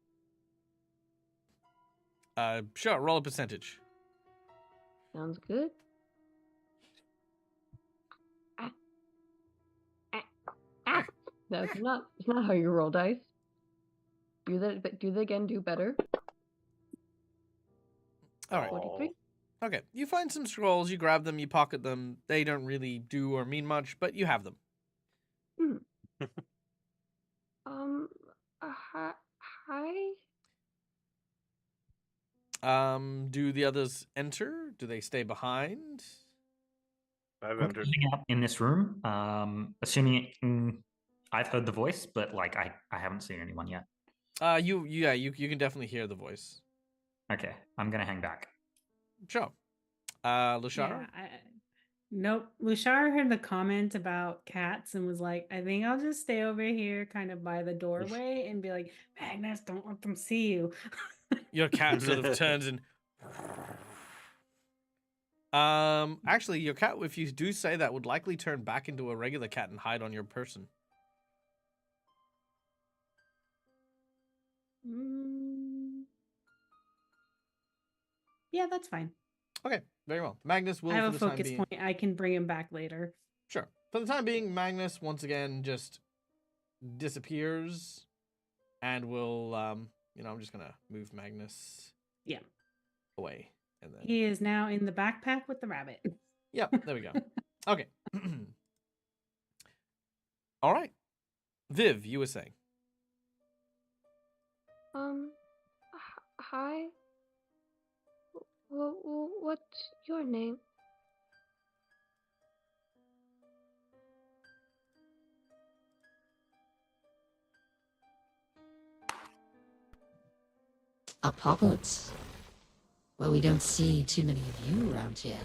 sure, roll a percentage. Sounds good. No, it's not how you roll dice. Do that again, do better. All right. 43. Okay. You find some scrolls, you grab them, you pocket them. They don't really do or mean much, but you have them. Hmm. Um, hi. Do the others enter? Do they stay behind? I've I'm entered. hanging out in this room, I've heard the voice, but like I haven't seen anyone yet. You can definitely hear the voice. Okay, I'm gonna hang back. Sure. Lushara? Yeah, nope. Lushar heard the comment about cats and was like, I think I'll just stay over here kind of by the doorway and be like, Magnus, don't let them see you. Your cat sort of turns and actually your cat, if you do say that, would likely turn back into a regular cat and hide on your person. Yeah, that's fine. Okay, very well. Magnus will I have for a the time focus being. point. I can bring him back later. Sure. For the time being, Magnus once again just disappears, and we'll I'm just gonna move Magnus. Yeah. Away, and then He is now in the backpack with the rabbit. Yep, there we go. Okay. All right. Viv, you were saying. Hi. What's your name? Apocalypse. Well, we don't see too many of you around here.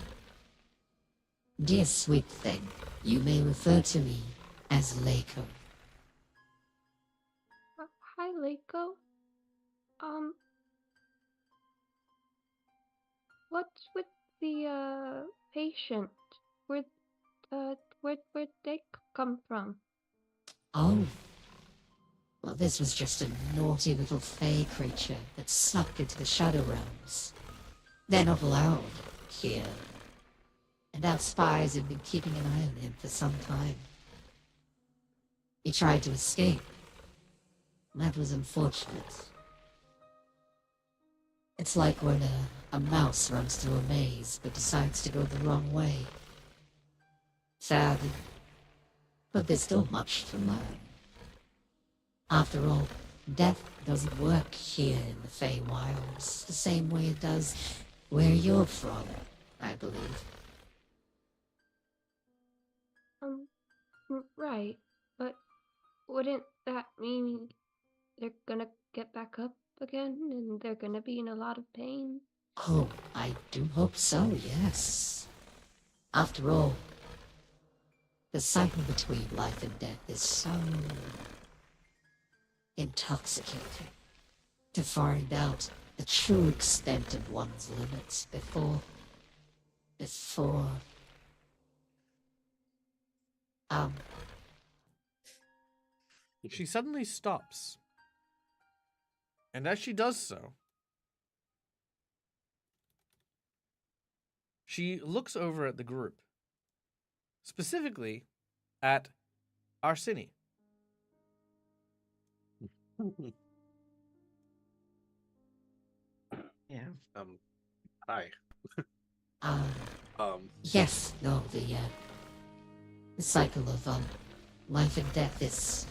Dear sweet thing, you may refer to me as Lako. Hi, Lako. What's with the patient? Where'd they come from? Oh. Well, this was just a naughty little fey creature that snuck into the Shadow Realms. They're not allowed here. And our spies have been keeping an eye on him for some time. He tried to escape. That was unfortunate. It's like when a mouse runs through a maze but decides to go the wrong way. Sad, but there's still much to learn. After all, death doesn't work here in the Feywilds the same way it does where you're from, I believe. Right, but wouldn't that mean they're gonna get back up again and they're gonna be in a lot of pain? Oh, I do hope so, yes. After all, the cycle between life and death is so intoxicating. To find out the true extent of one's limits before... She suddenly stops. And as she does so, she looks over at the group. Specifically at Arsini. Yeah. Hi. Yes, no, the cycle of, life and death is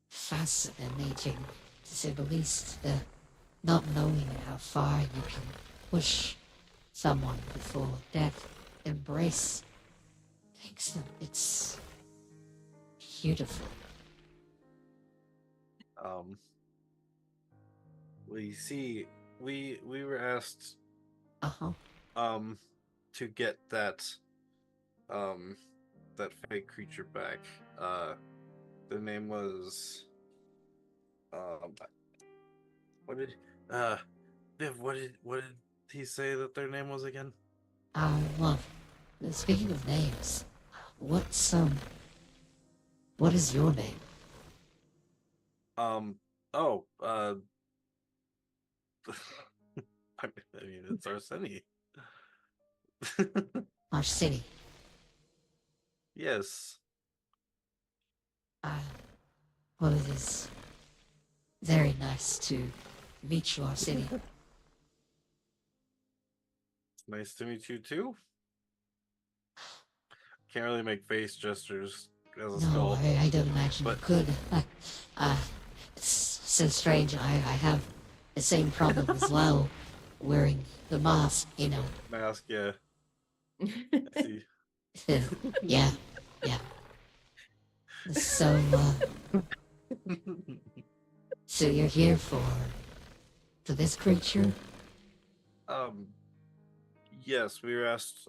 fascinating, to say the least. The not knowing how far you can push someone before death embrace takes them. It's beautiful. We see, we were asked, Uh-huh. to get that fake creature back. The name was, what did, Viv, what did he say that their name was again? Well, speaking of names, what is your name? I mean, it's Arseni. Arsini. Yes. Well, it is very nice to meet you, Arsini. Nice to meet you too. Can't really make face gestures as a No, skull. I don't imagine you but- could. It's so strange. I have the same problem as well, wearing the mask, you know. Mask, yeah. I see. Yeah. So, so you're here for this creature? Yes, we were asked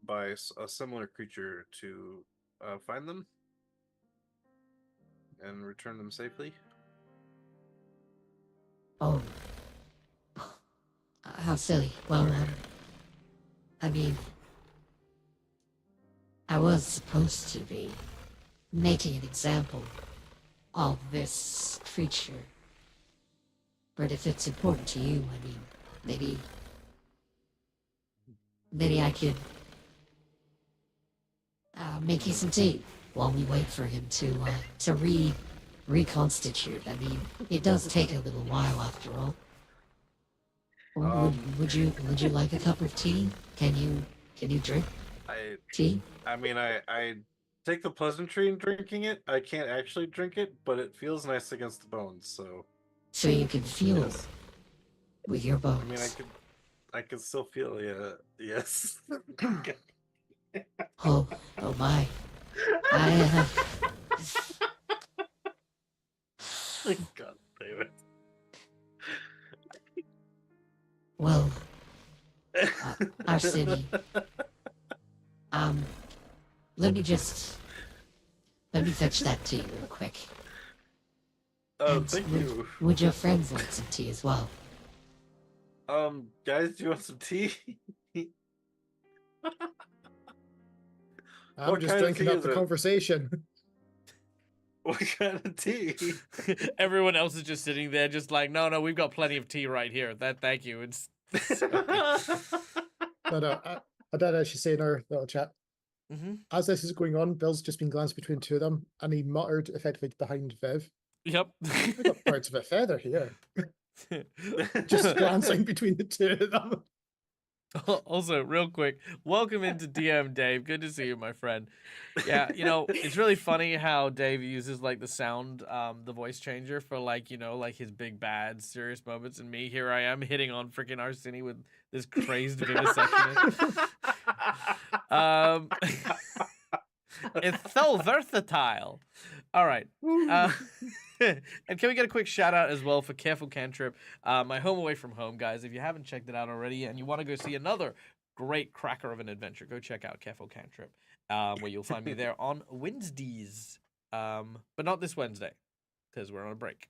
by a similar creature to find them and return them safely. Oh. How silly. Well, I mean, I was supposed to be making an example of this creature. But if it's important to you, I mean, maybe I could make you some tea while we wait for him to reconstitute. I mean, it does take a little while after all. Would you like a cup of tea? Can you drink tea? I mean, I take the pleasantry in drinking it. I can't actually drink it, but it feels nice against the bones. So you can feel yes. with your bones. I mean, I can still feel. Yeah, yes. Oh my! I God damn it. well, our city. Let me fetch that tea real quick. Oh, And thank you. Would your friends like some tea as well? Guys, do you want some tea? I'm What just kind of drinking tea up is the it? conversation. What kind of tea? Everyone else is just sitting there, just like, no, we've got plenty of tea right here. Thank you. It's But I did actually say in our little chat, Mhm. as this is going on, Bill's just been glanced between two of them, and he muttered effectively behind Viv, Yep. "I got birds of a feather here." Just glancing between the two of them. Also, real quick, welcome into DM Dave. Good to see you, my friend. Yeah, it's really funny how Dave uses like the sound, the voice changer for like, like his big bad serious moments, and me here I am hitting on freaking Arsini with this crazed vivisectionist. It's so versatile. All right. And can we get a quick shout out as well for Careful Cantrip, my home away from home, guys. If you haven't checked it out already and you want to go see another great cracker of an adventure, go check out Careful Cantrip, where you'll find me there on Wednesdays, but not this Wednesday because we're on a break.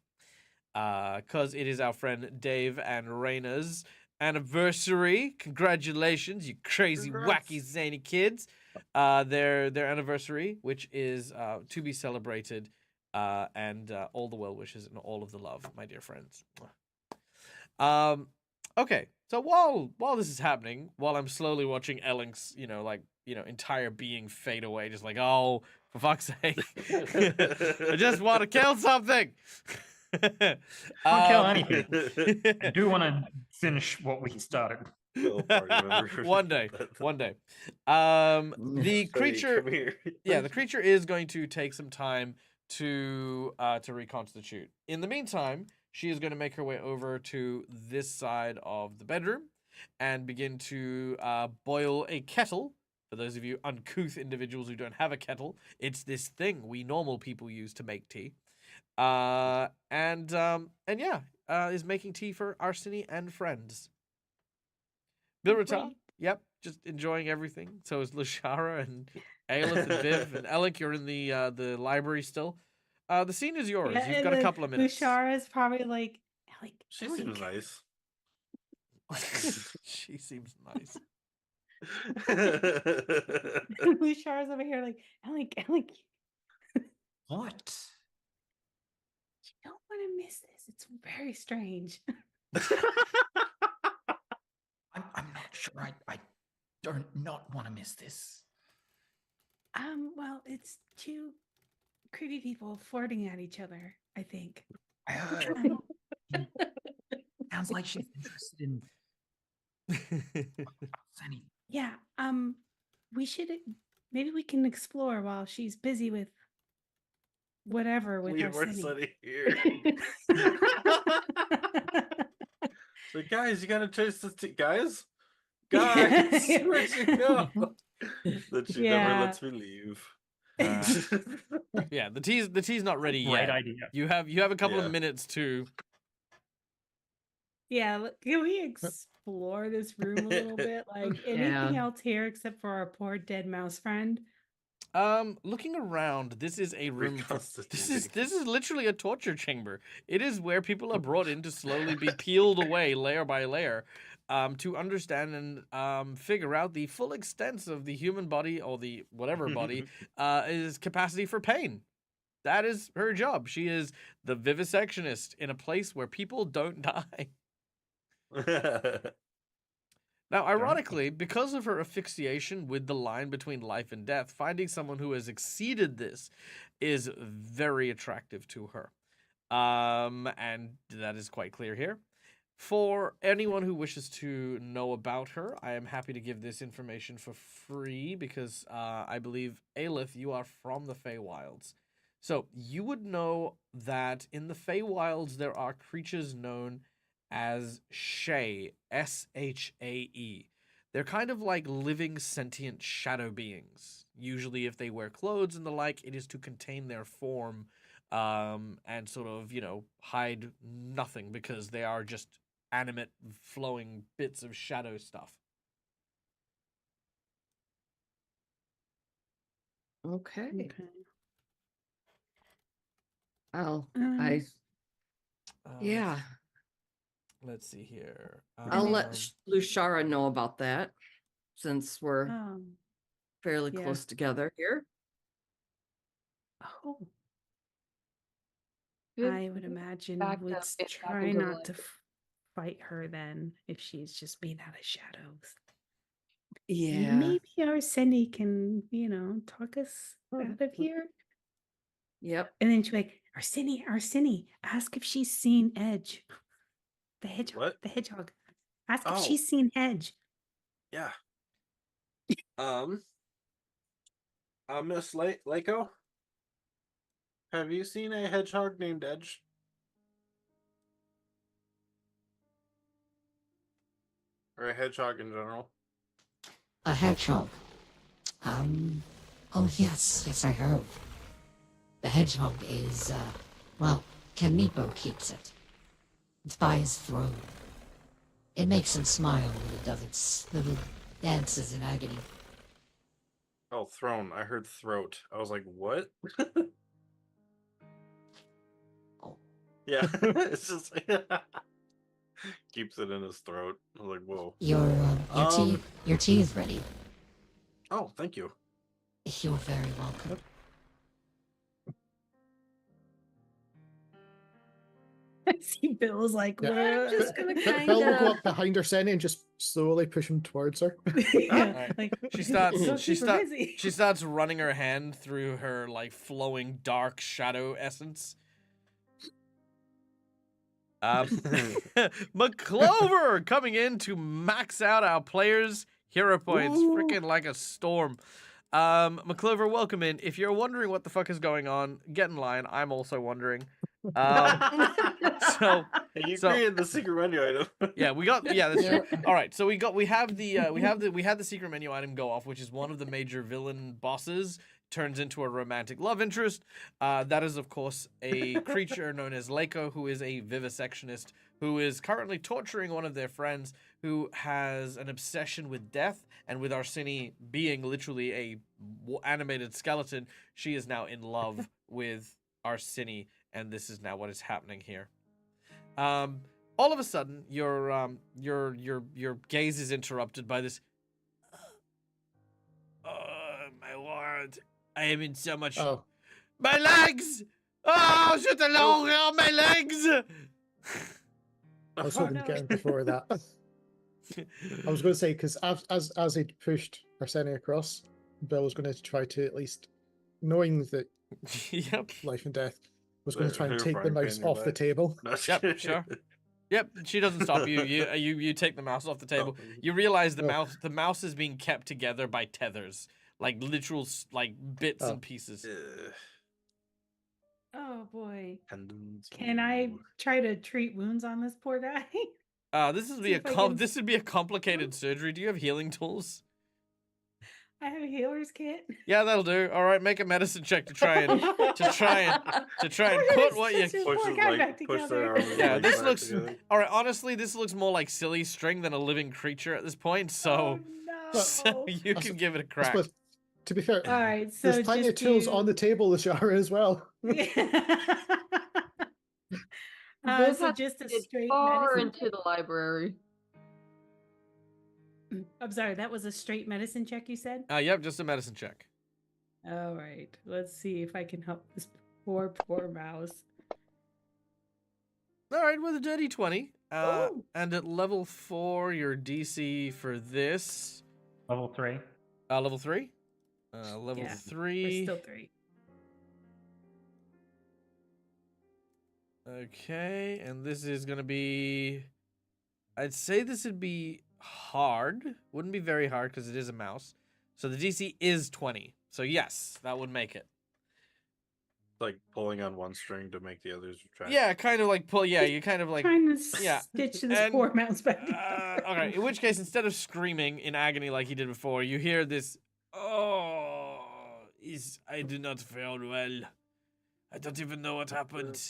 Because it is our friend Dave and Raina's anniversary. Congratulations, you crazy, wacky, zany kids. Their anniversary, which is to be celebrated. And all the well wishes and all of the love, my dear friends. Okay, so while this is happening, while I'm slowly watching Ellink's, entire being fade away, just like, oh, for fuck's sake, I just want to kill something. Don't kill anything. I do want to finish what we started. One day. The creature, come here. the creature is going to take some time to reconstitute. In the meantime, she is going to make her way over to this side of the bedroom and begin to boil a kettle. For those of you uncouth individuals who don't have a kettle, it's this thing we normal people use to make tea. Is making tea for Arsini and friends. Bilrata, yep, just enjoying everything. So is Lashara and Aelith and Viv and Alec. You're in the library still. The scene is yours. Yeah, You've got a couple of minutes. Lushara is probably like, She seems nice. She seems nice. Lushara's over here like, Alec, What? you don't want to miss this. It's very strange. I'm not sure. I don't not want to miss this. Well, it's two creepy people flirting at each other, I think. I heard. Sounds like she's interested in Sunny. Yeah. We should maybe we can explore while she's busy with whatever with Leave our Arsene. Sunny here. So guys, you gotta chase this guys. Guys, where'd you go? That she never Yeah. lets me leave. Yeah, the tea's not ready Great yet. idea. You have a couple Yeah. of minutes to. Yeah, can we explore this room a little bit? Like anything Yeah. else here except for our poor dead mouse friend? Looking around, this is a room. This Reconstituting. is literally a torture chamber. It is where people are brought in to slowly be peeled away layer by layer, to understand and figure out the full extent of the human body or the whatever body is capacity for pain. That is her job. She is the vivisectionist in a place where people don't die. Now, ironically, because of her asphyxiation with the line between life and death, finding someone who has exceeded this is very attractive to her. And that is quite clear here. For anyone who wishes to know about her, I am happy to give this information for free because I believe, Aelith, you are from the Feywilds. So you would know that in the Feywilds there are creatures known as Shae, S-H-A-E. They're kind of like living sentient shadow beings. Usually if they wear clothes and the like, it is to contain their form and sort of, hide nothing because they are just animate, flowing bits of shadow stuff. Okay. Okay. Well, Um, yeah. Let's see here. I'll let Lushara know about that since we're fairly yeah. close together here. Oh, Good. I would imagine Back would up, get back try into not life. to fight her then if she's just made out of shadows. Yeah. Maybe Arsene can, talk us out of here. Yep. And then she's like, Arsene, ask if she's seen Edge. The hedgehog. What? The hedgehog. Ask if Oh. she's seen Edge. Yeah. Miss Lako, have you seen a hedgehog named Edge? Or a hedgehog in general? A hedgehog. Oh yes, I heard. The hedgehog is, Kaneepo keeps it. It's by his throne. It makes him smile when it does its little dances in agony. Oh, throne. I heard throat. I was like, what? Oh. Yeah, it's just like keeps it in his throat. I was like, whoa. Your tea is ready. Oh, thank you. You're very welcome. I see Bill's like, Yeah. I'm just gonna kind Bill will go of. up behind Arsene and just slowly push him towards her. Alright. like She starts. so She super starts. busy. She starts running her hand through her flowing dark shadow essence. McClover coming in to max out our players' hero points, freaking like a storm. McClover, welcome in. If you're wondering what the fuck is going on, get in line. I'm also wondering. So You So- created the secret menu item. that's true. All right, so we had the secret menu item go off, which is one of the major villain bosses turns into a romantic love interest. That is, of course, a creature known as Lako, who is a vivisectionist, who is currently torturing one of their friends who has an obsession with death, and with Arsene being literally a animated skeleton, she is now in love with Arsene, and this is now what is happening here. All of a sudden, your gaze is interrupted by this. Oh, my lord! I am in so much. Oh, My legs! Oh, shit along on my legs! I was hoping to get him before that. I was going to say, because as he'd pushed Arsene across, Bill was going to try to at least, knowing that Yep. life and death, was going to try and Her take the frying mouse pan in your off the back. table. No, just Yep, kidding. sure. Yep, she doesn't stop you. You take the mouse off the table. You realize Oh. the mouse is being kept together by tethers, like literal like bits Oh. and pieces. Oh boy. Tendons. Can I try to treat wounds on this poor guy? This would See be if I can- this would be a complicated surgery. Do you have healing tools? I have a healer's kit. Yeah, that'll do. All right, make a medicine check to try and We're put what you. such a Pushes poor guy like back push together. their arm. Yeah, like, this back looks. together. All right, honestly, this looks more like silly string than a living creature at this point. So, Oh, so no. you can give it a I crack. suppose, to be fair, All right, so there's plenty of just tools do- on the table, Lashara, as well. Both So have just to a get straight far medicine. into the library. I'm sorry, that was a straight medicine check you said? Yep, just a medicine check. All right, let's see if I can help this poor mouse. All right, with a dirty 20. Ooh. And at level 4, your DC for this. Level 3. Level 3? Level Yeah, 3. We're still 3. Okay, and this is gonna be. I'd say this would be hard. Wouldn't be very hard because it is a mouse. So the DC is 20. So yes, that would make it. Like pulling on one string to make the others retract. Yeah, kind of like pull. Yeah, you kind of like. Trying to yeah, stitch this and, poor mouse back together. Okay, in which case, instead of screaming in agony like he did before, you hear this. Oh, I do not feel well. I don't even know what happened.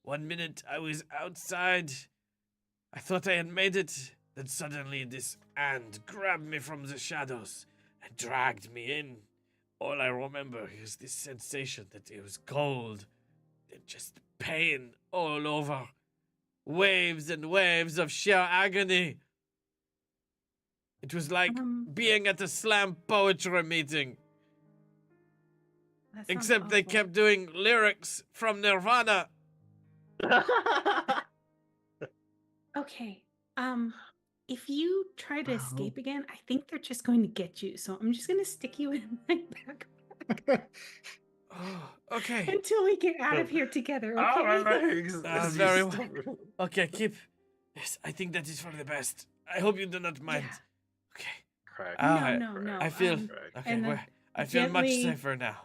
1 minute I was outside. I thought I had made it. Then suddenly this hand grabbed me from the shadows and dragged me in. All I remember is this sensation that it was cold and just pain all over. Waves and waves of sheer agony. It was like being at a slam poetry meeting. That sounds Except they awful. kept doing lyrics from Nirvana. Okay. If you try to escape again, I think they're just going to get you. So I'm just going to stick you in my backpack Oh, okay. until we get out of here together. Okay. Oh, my legs. Very well. Okay, keep. Yes, I think that is for the best. I hope you do not mind. Yeah. Okay. Crack. No. I feel. Crack. Okay, and then I feel much gently- safer now.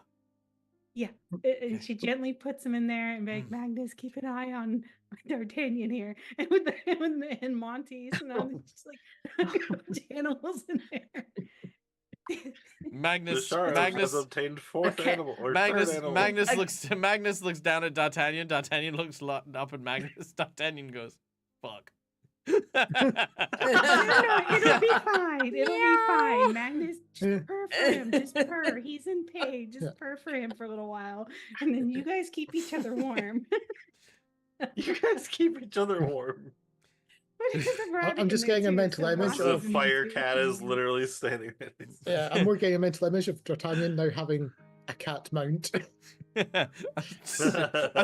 Yeah. And she gently puts him in there and be like, Magnus, keep an eye on D'Artagnan here. And with and Monty's, and I'm just like a bunch of animals in there. Magnus. Lashara Magnus. has obtained fourth Okay. animal or Magnus, third animal. Magnus looks down at D'Artagnan. D'Artagnan looks up at Magnus. D'Artagnan goes, "Fuck." No, it'll be fine. It'll be fine. Magnus, just purr for him. Just purr. He's in pain. Just purr for him for a little while. And then you guys keep each other warm. You guys keep each other warm. I'm just getting a mental image The of- fire cat is literally standing there. Yeah, I'm more getting a mental image of D'Artagnan now having a cat mount. I'm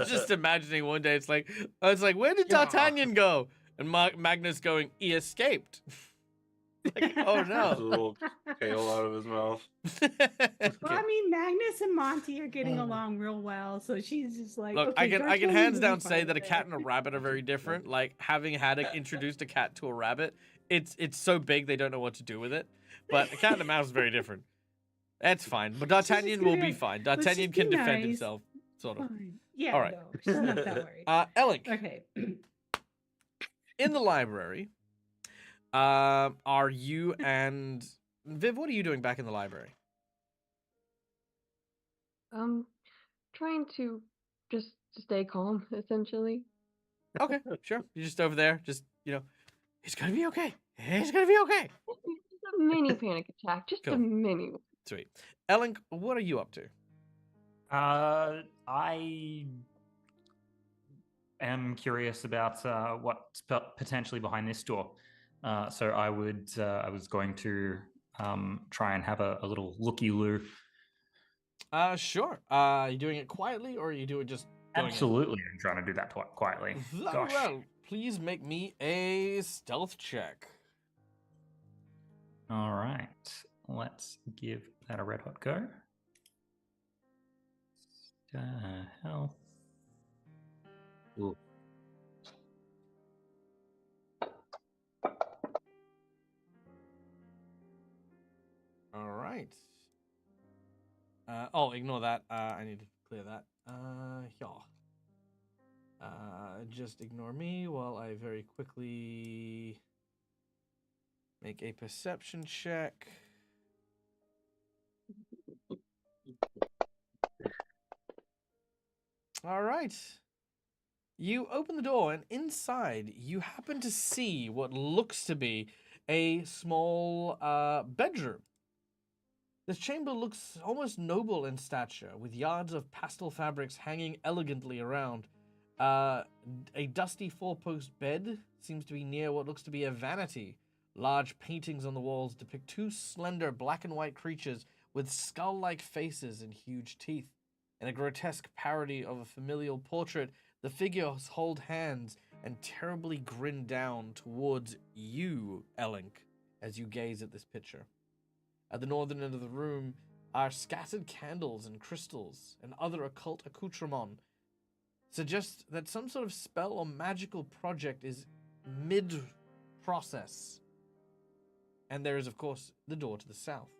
just imagining one day it's like where did Yeah. D'Artagnan go? And Magnus going, he escaped. Like, oh A no. little tail out of his mouth. Well, I mean, Magnus and Monty are getting along real well, so she's just like, Look, okay, I can D'Artagnan hands will be down say fine that a there. cat and a rabbit are very different. Like having had introduced a cat to a rabbit, it's so big they don't know what to do with it. But a cat and a mouse is very different. That's fine. But D'Artagnan will be fine. D'Artagnan just can be defend nice. himself, sort of. Fine. Yeah, All right. no, she's not that worried. Elink, Okay. in the library, are you and Viv? What are you doing back in the library? Trying to just stay calm, essentially. Okay, sure. You're just over there, just he's gonna be okay. He's gonna be okay. Just a mini panic attack, just Cool. a mini one. Sweet. Elink, what are you up to? I am curious about what's potentially behind this door. So I was going to try and have a little looky-loo. Sure. Are you doing it quietly or are you doing just going in? Absolutely, I'm trying to do that quietly. Very Gosh. well. Please make me a stealth check. All right, let's give that a red hot go. Hell. Ooh. Oh, ignore that. I need to clear that. Yeah. Just ignore me while I very quickly make a perception check. All right. You open the door, and inside you happen to see what looks to be a small bedroom. This chamber looks almost noble in stature, with yards of pastel fabrics hanging elegantly around. A dusty four-post bed seems to be near what looks to be a vanity. Large paintings on the walls depict two slender black and white creatures with skull-like faces and huge teeth. In a grotesque parody of a familial portrait, the figures hold hands and terribly grin down towards you, Elink, as you gaze at this picture. At the northern end of the room are scattered candles and crystals and other occult accoutrements. Suggest that some sort of spell or magical project is mid-process. And there is, of course, the door to the south.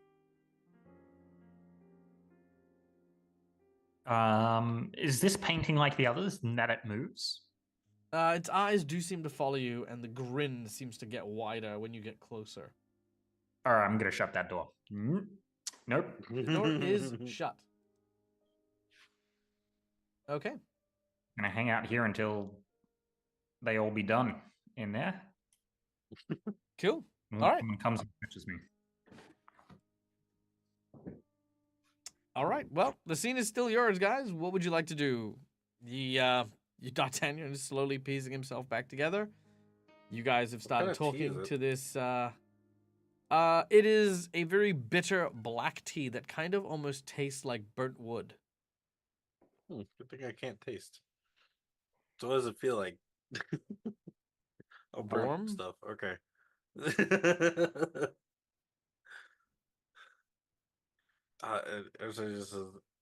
Is this painting like the others in that it moves? Its eyes do seem to follow you, and the grin seems to get wider when you get closer. All right, I'm gonna shut that door. Nope. The door is shut. Okay. Gonna hang out here until they all be done in there. Cool. When All right. someone comes and catches me. All right. Well, the scene is still yours, guys. What would you like to do? D'Artagnan is slowly piecing himself back together. You guys have started talking to this. It is a very bitter black tea that kind of almost tastes like burnt wood. Good thing I can't taste. So what does it feel like? Oh, burnt Warm? stuff. Okay.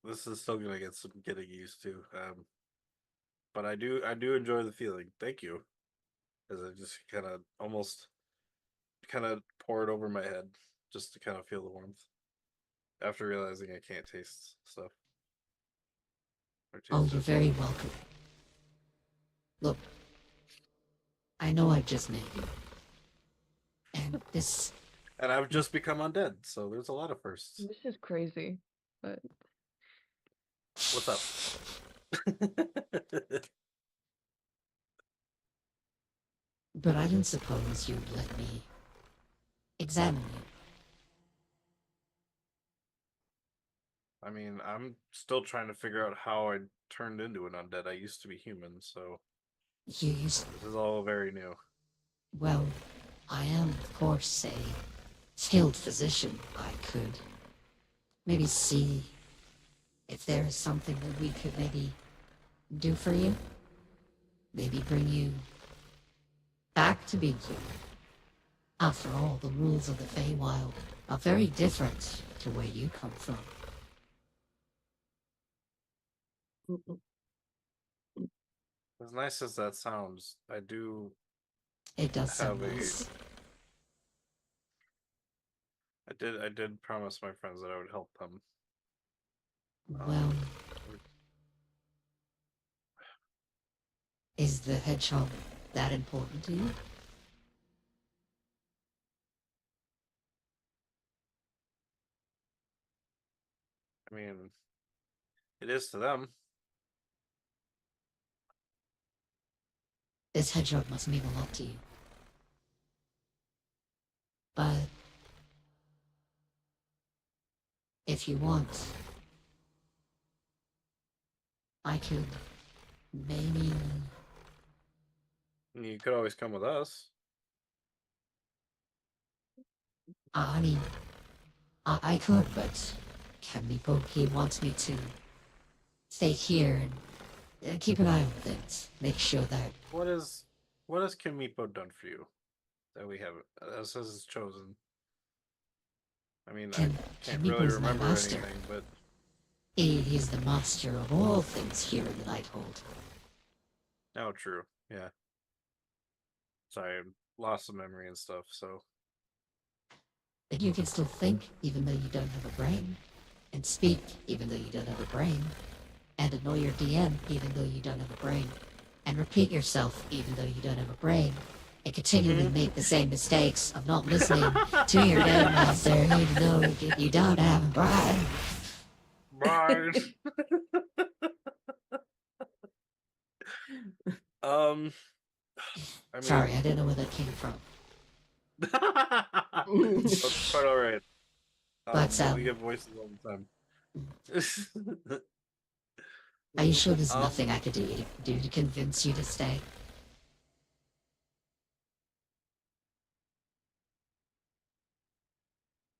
This is still gonna get some getting used to. But I do enjoy the feeling. Thank you. As I just almost pour it over my head just to kind of feel the warmth. After realizing I can't taste stuff. Oh, you're very welcome. Look, I know I've just met you. And this... And I've just become undead, so there's a lot of firsts. This is crazy, but... What's up? But I didn't suppose you'd let me examine you. I mean, I'm still trying to figure out how I turned into an undead. I used to be human, so You used... this is all very new. Well, I am, of course, a skilled physician. I could maybe see if there is something that we could maybe do for you. Maybe bring you back to being human. After all, the rules of the Feywild are very different to where you come from. As nice as that sounds, I do It does sound have nice. I did promise my friends that I would help them. Well, is the hedgehog that important to you? I mean, it is to them. This hedgehog must mean a lot to you. But if you want, I could maybe... You could always come with us. I mean, I could, but Kaneepo, he wants me to stay here and keep an eye on things. Make sure that... What has Kaneepo done for you that we haven't? As is chosen. I mean, I can't really Kaneepo's my remember master. anything, but He's the master of all things here in the Nighthold. no, true, yeah. Sorry, I lost some memory and stuff. So That you can still think, even though you don't have a brain. and speak even though you don't have a brain, and annoy your DM even though you don't have a brain, and repeat yourself even though you don't have a brain, and continually make the same mistakes of not listening to your game master even though you don't have a brain. Bard. I mean, Sorry, I didn't know where that came from. that's quite all right. But, We get voices all the time. Are you sure there's nothing I could do to convince you to stay?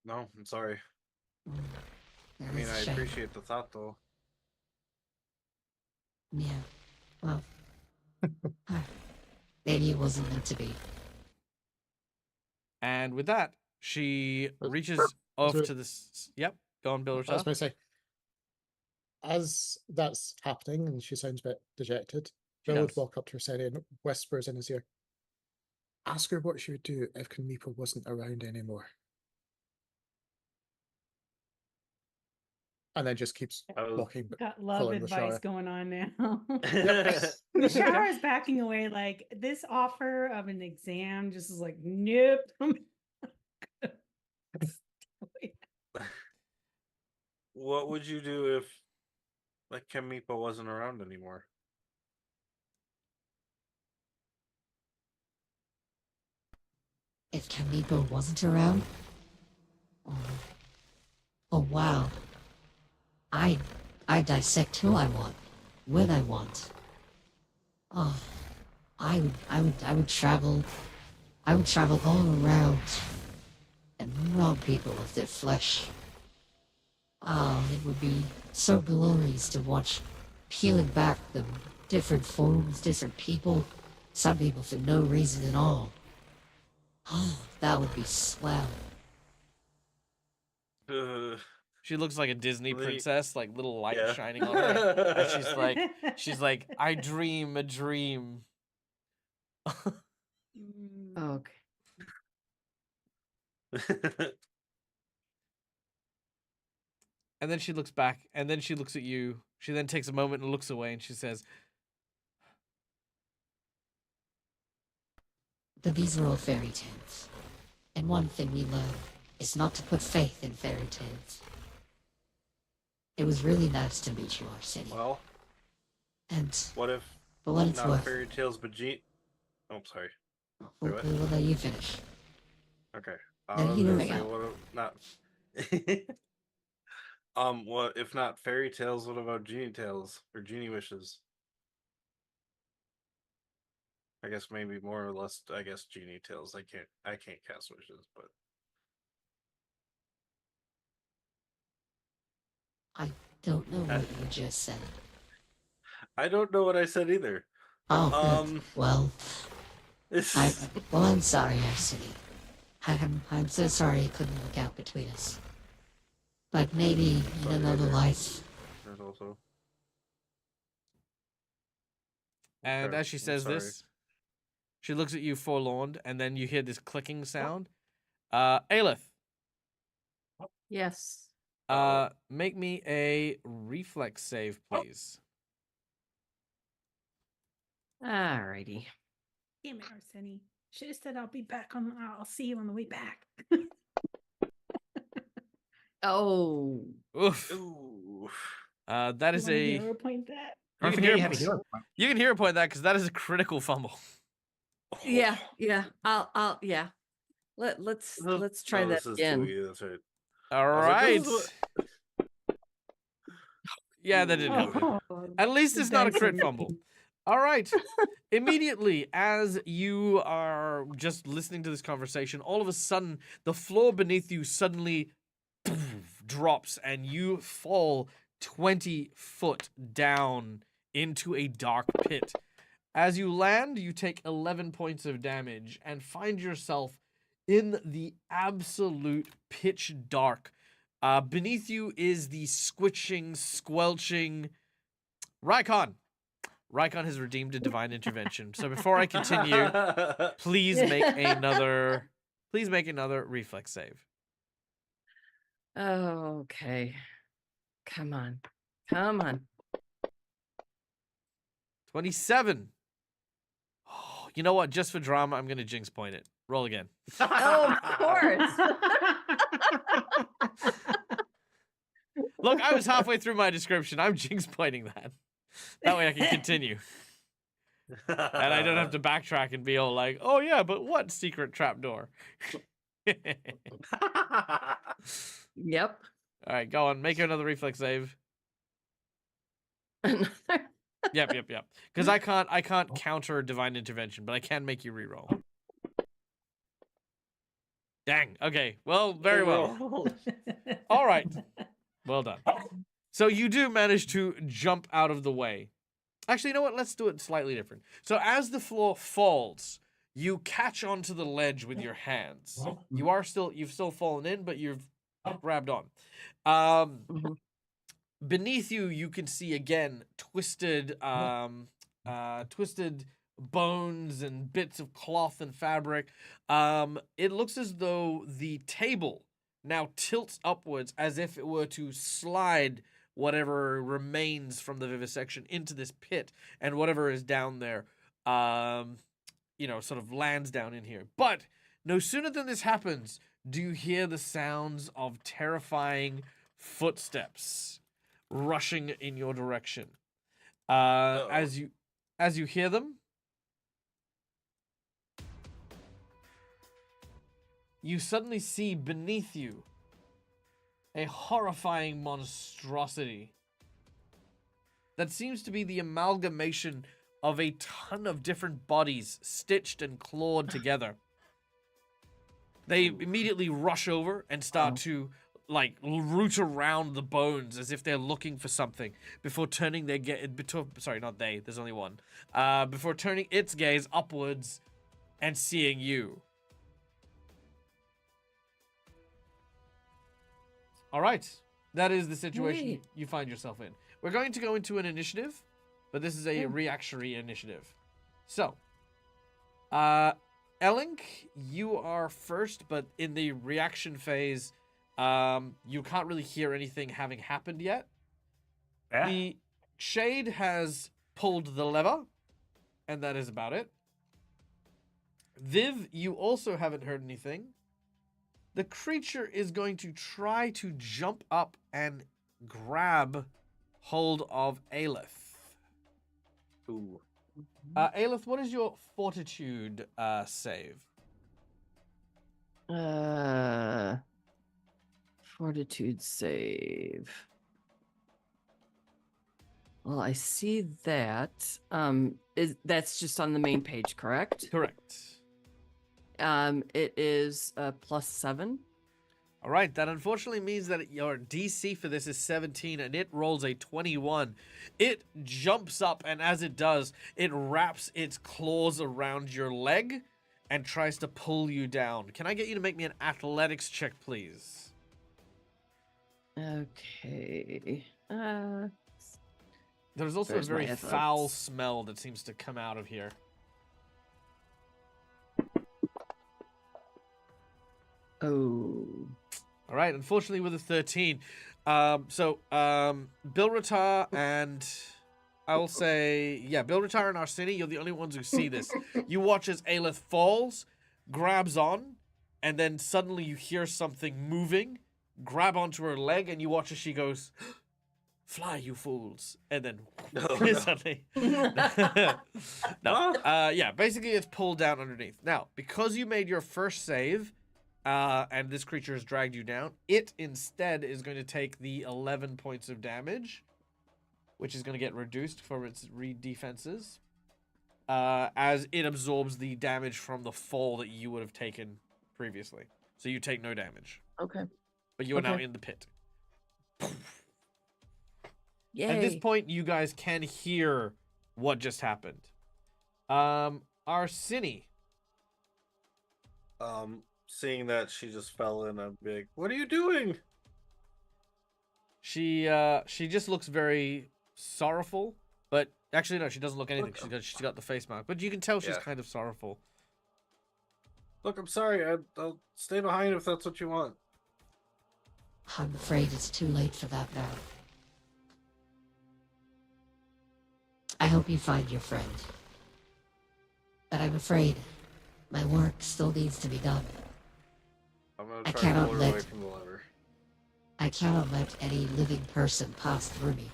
No, I'm sorry. That I mean, is a I shame. appreciate the thought, though. Yeah, well, maybe it wasn't meant to be. And with that, she reaches off to this. Yep, go on, Bill I was Rashad. going to say, as that's happening and she sounds a bit dejected, She Bill would does. walk up to Arsenia and whispers in his ear, ask her what she would do if Kaneepo wasn't around anymore. And then just keeps walking. Got love following advice Lashara. going on now. Yep. The shower is backing away. Like this offer of an exam just is like, nope. What would you do if, like, Kaneepo wasn't around anymore? If Kaneepo wasn't around? Oh wow. I dissect who I want, when I want. Oh, I would travel all around and rob people of their flesh. Oh, it would be so glorious to watch peeling back the different forms, different people, some people for no reason at all. Oh, that would be swell. She looks like a Disney Really? princess, like little light Yeah. shining on her. And she's like, I dream a dream. Okay. And then she looks back, and then she looks at you. She then takes a moment and looks away, and she says, But these are all fairy tales. And one thing we learn is not to put faith in fairy tales. It was really nice to meet you, Arsenia. Well, And what if for what it's not worth, fairy tales, but Oh, sorry. we'll let you finish. Okay. No, I was you gonna don't say, know. what if not? What if not fairy tales? What about genie tales or genie wishes? I guess maybe more or less. I guess genie tales. I can't cast wishes, but I don't know what you just said. I don't know what I said either. Oh, good. Well, It's... I'm sorry, Arsenia. I'm so sorry it couldn't work out between us. But maybe in Sorry, another Heather. life. There's also. and Okay, as she I'm says sorry. this, she looks at you forlorn, and then you hear this clicking sound. Aelith, Yes. make me a reflex save, please. Alrighty. Damn it, Arseni. Should have said I'll be back I'll see you on the way back. Oh. Oof. Ooh. That is You wanna a. hero point that? Don't can forget hear you have a it. hero point. You can hero point that because that is a critical fumble. Yeah, yeah. Yeah. Let's try Oh, that this is again. 2E, that's right. All was like, right. this is Yeah, that didn't happen. Oh, At least the it's not a dice crit are fumble. mean. All right. Immediately, as you are just listening to this conversation, all of a sudden, the floor beneath you suddenly drops and you fall 20 foot down into a dark pit. As you land, you take 11 points of damage and find yourself in the absolute pitch dark. Beneath you is the squitching, squelching Rykon. Rykon has redeemed a divine intervention. So before I continue, please make another reflex save. Okay. Come on. Come on. 27. Oh, you know what? Just for drama, I'm going to jinx point it. Roll again. Oh, of course. Look, I was halfway through my description. I'm jinx pointing that. That way I can continue. And I don't have to backtrack and be all like, oh yeah, but what secret trapdoor? Yep. All right, go on. Make another reflex save. Yep. Because I can't counter divine intervention, but I can make you reroll. Dang. Okay. Well, very well. All right. Well done. So you do manage to jump out of the way. Actually, you know what? Let's do it slightly different. So as the floor falls, you catch onto the ledge with your hands. You've still fallen in, but you've grabbed on. Beneath you, you can see again twisted bones and bits of cloth and fabric. It looks as though the table now tilts upwards as if it were to slide whatever remains from the vivisection into this pit, and whatever is down there, sort of lands down in here. But no sooner than this happens, do you hear the sounds of terrifying footsteps rushing in your direction. As you hear them, you suddenly see beneath you a horrifying monstrosity that seems to be the amalgamation of a ton of different bodies stitched and clawed together. They immediately rush over and start to root around the bones as if they're looking for something before turning their there's only one. Before turning its gaze upwards and seeing you. All right, that is the situation you find yourself in. We're going to go into an initiative, but this is a reactionary initiative. So, Elink, you are first, but in the reaction phase, you can't really hear anything having happened yet. Yeah. The shade has pulled the lever, and that is about it. Viv, you also haven't heard anything. The creature is going to try to jump up and grab hold of Aelith. Ooh. Aelith, what is your fortitude save? Fortitude save. Well, I see that. That's just on the main page, correct? Correct. It is +7. All right, that unfortunately means that your DC for this is 17, and it rolls a 21. It jumps up, and as it does, it wraps its claws around your leg and tries to pull you down. Can I get you to make me an athletics check, please? Okay. There's also Where's a very my foul athletics? smell that seems to come out of here. Oh. All right, unfortunately with a 13. Bilratar and I will say, Bilratar and Arsini, you're the only ones who see this. You watch as Aelith falls, grabs on, and then suddenly you hear something moving, grab onto her leg, and you watch as she goes, "Fly, you fools!" And then suddenly, basically it's pulled down underneath. Now, because you made your first save, and this creature has dragged you down, it instead is going to take the 11 points of damage, which is going to get reduced from its defenses, as it absorbs the damage from the fall that you would have taken previously. So you take no damage. Okay. But you are now in the pit. Yay. At this point, you guys can hear what just happened. Arsini. Seeing that she just fell in a big, what are you doing? She just looks very sorrowful, but actually no, she doesn't look anything. She's got the face mark, but you can tell she's kind of sorrowful. Look, I'm sorry. I'll stay behind if that's what you want. I'm afraid it's too late for that now. hope you find your friend. But I'm afraid my work still needs to be done. I'm gonna I try to cannot pull her away let- from the lever. I cannot let any living person pass through me.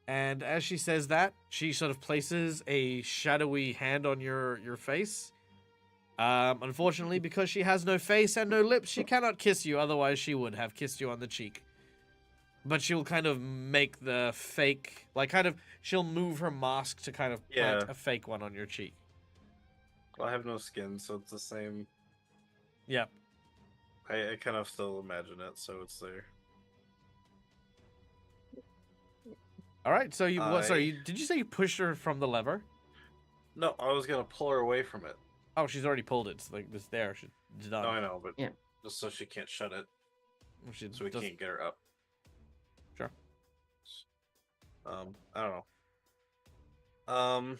And as she says that, she sort of places a shadowy hand on your face. Unfortunately, because she has no face and no lips, she cannot kiss you. Otherwise, she would have kissed you on the cheek. But she'll kind of make the fake, she'll move her mask to kind of plant Yeah. a fake one on your cheek. Well, I have no skin, so it's the same. Yep. I kind of still imagine it, so it's there. All right. So did you say you pushed her from the lever? No, I was gonna pull her away from it. Oh, she's already pulled it. It's it's there. She's done. No, I know, but Yeah. just so she can't shut it, She so we does- can't get her up. Sure. I don't know.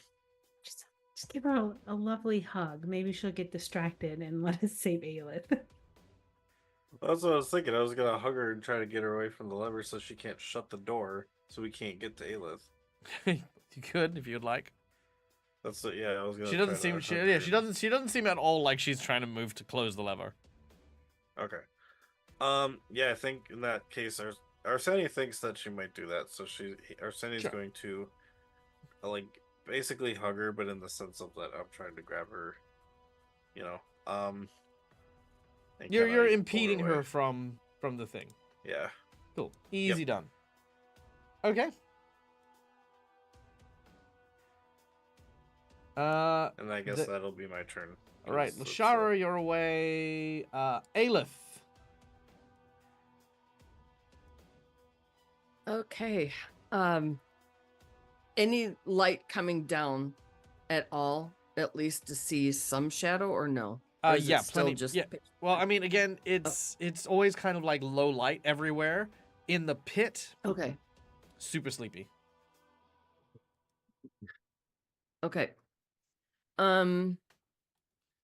Just give her a lovely hug. Maybe she'll get distracted and let us save Aelith. That's what I was thinking. I was gonna hug her and try to get her away from the lever so she can't shut the door, so we can't get to Aelith. You could if you'd like. That's it. Yeah, I was gonna. She doesn't try seem. to She, hug yeah, her. she doesn't seem at all like she's trying to move to close the lever. Okay. Yeah, I think in that case, Arsenia thinks that she might do that, so Arsenia's Sure. going to, basically hug her, but in the sense of that I'm trying to grab her, and You're kinda pull impeding her away. from the thing. Yeah. Cool. Easy done. Okay. And I guess The- that'll be my turn. All right, 'cause it's, Lashara, you're away. Aelith. Okay. Any light coming down at all, at least to see some shadow, or no? Or is it Yeah, still plenty. just Yeah. Well, I mean, again, it's always kind of like low light everywhere. In the pit, Okay. super sleepy. Okay.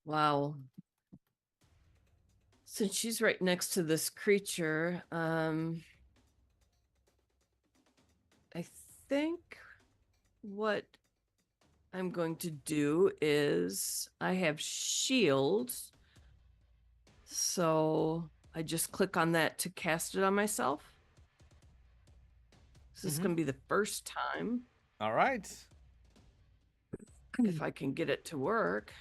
Wow. Since she's right next to this creature, I think what I'm going to do is I have shields. So I just click on that to cast it on myself. This is Mhm. going to be the first time, All right. if I can get it to work.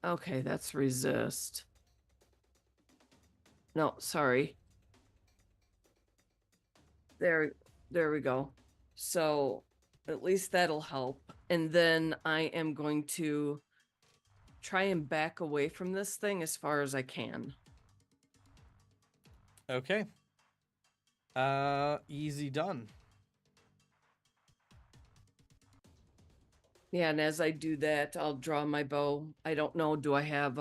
Okay, that's resist. No, sorry. There we go. So at least that'll help. And then I am going to try and back away from this thing as far as I can. Okay. Easy done. Yeah, and as I do that, I'll draw my bow. I don't know, do I have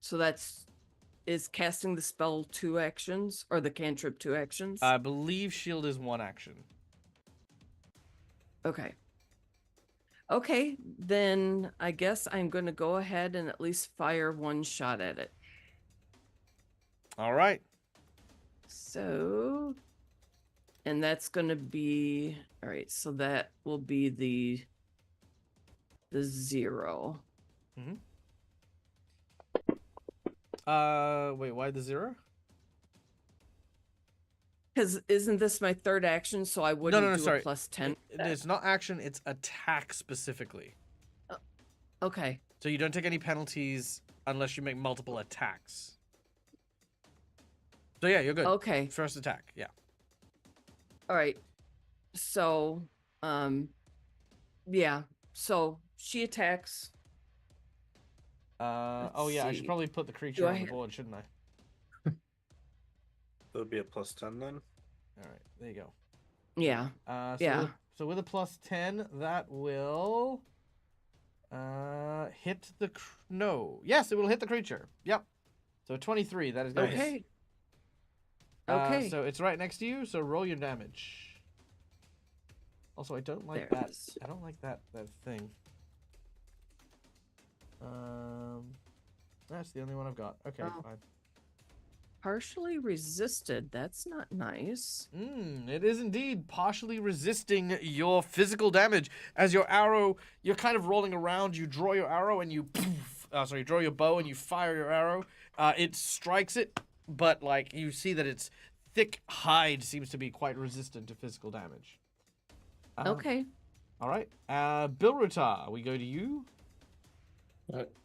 so is casting the spell 2 actions or the cantrip 2 actions? I believe shield is one action. Okay. Okay, then I guess I'm going to go ahead and at least fire one shot at it. All right. So, and that's going to be, all right, so that will be the 0. Wait, why the 0? Because isn't this my third action? So I wouldn't do sorry. a plus 10. It's not action, it's attack specifically. Okay. So you don't take any penalties unless you make multiple attacks. So yeah, you're good. Okay. First attack, yeah. All right. So, yeah. So she attacks. Oh yeah, I should see. probably put the creature Do on I the have- board, shouldn't I? That would be a plus 10 then. All right, there you go. Yeah. Yeah. So with a plus 10, that will hit the no. Yes, it will hit the creature. Yep. So 23, that is good. Okay. Okay. So it's right next to you, so roll your damage. Also, I don't like There it that. is. I don't like that thing. That's the only one I've got. Okay, Oh. fine. Partially resisted. That's not nice. It is indeed partially resisting your physical damage. As your arrow, you're kind of rolling around, you draw your arrow and you draw your bow and you fire your arrow. It strikes it, but like you see that its thick hide seems to be quite resistant to physical damage. Okay. All right. Bilrutar, we go to you.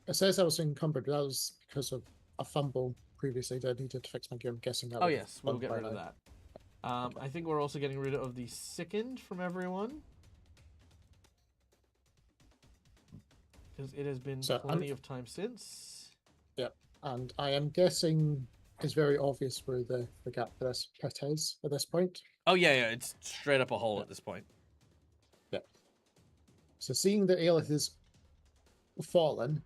It says I was encumbered, but that was because of a fumble previously that I needed to fix my gear. I'm guessing that. Oh would yes, we'll done get by rid of now. that. I think we're also getting rid of the sickened from everyone. Because it has been So, plenty of time since. And I am guessing it's very obvious where the gap for this pit is at this point. Oh yeah, it's straight up a hole at this point. So seeing that Aelith is fallen,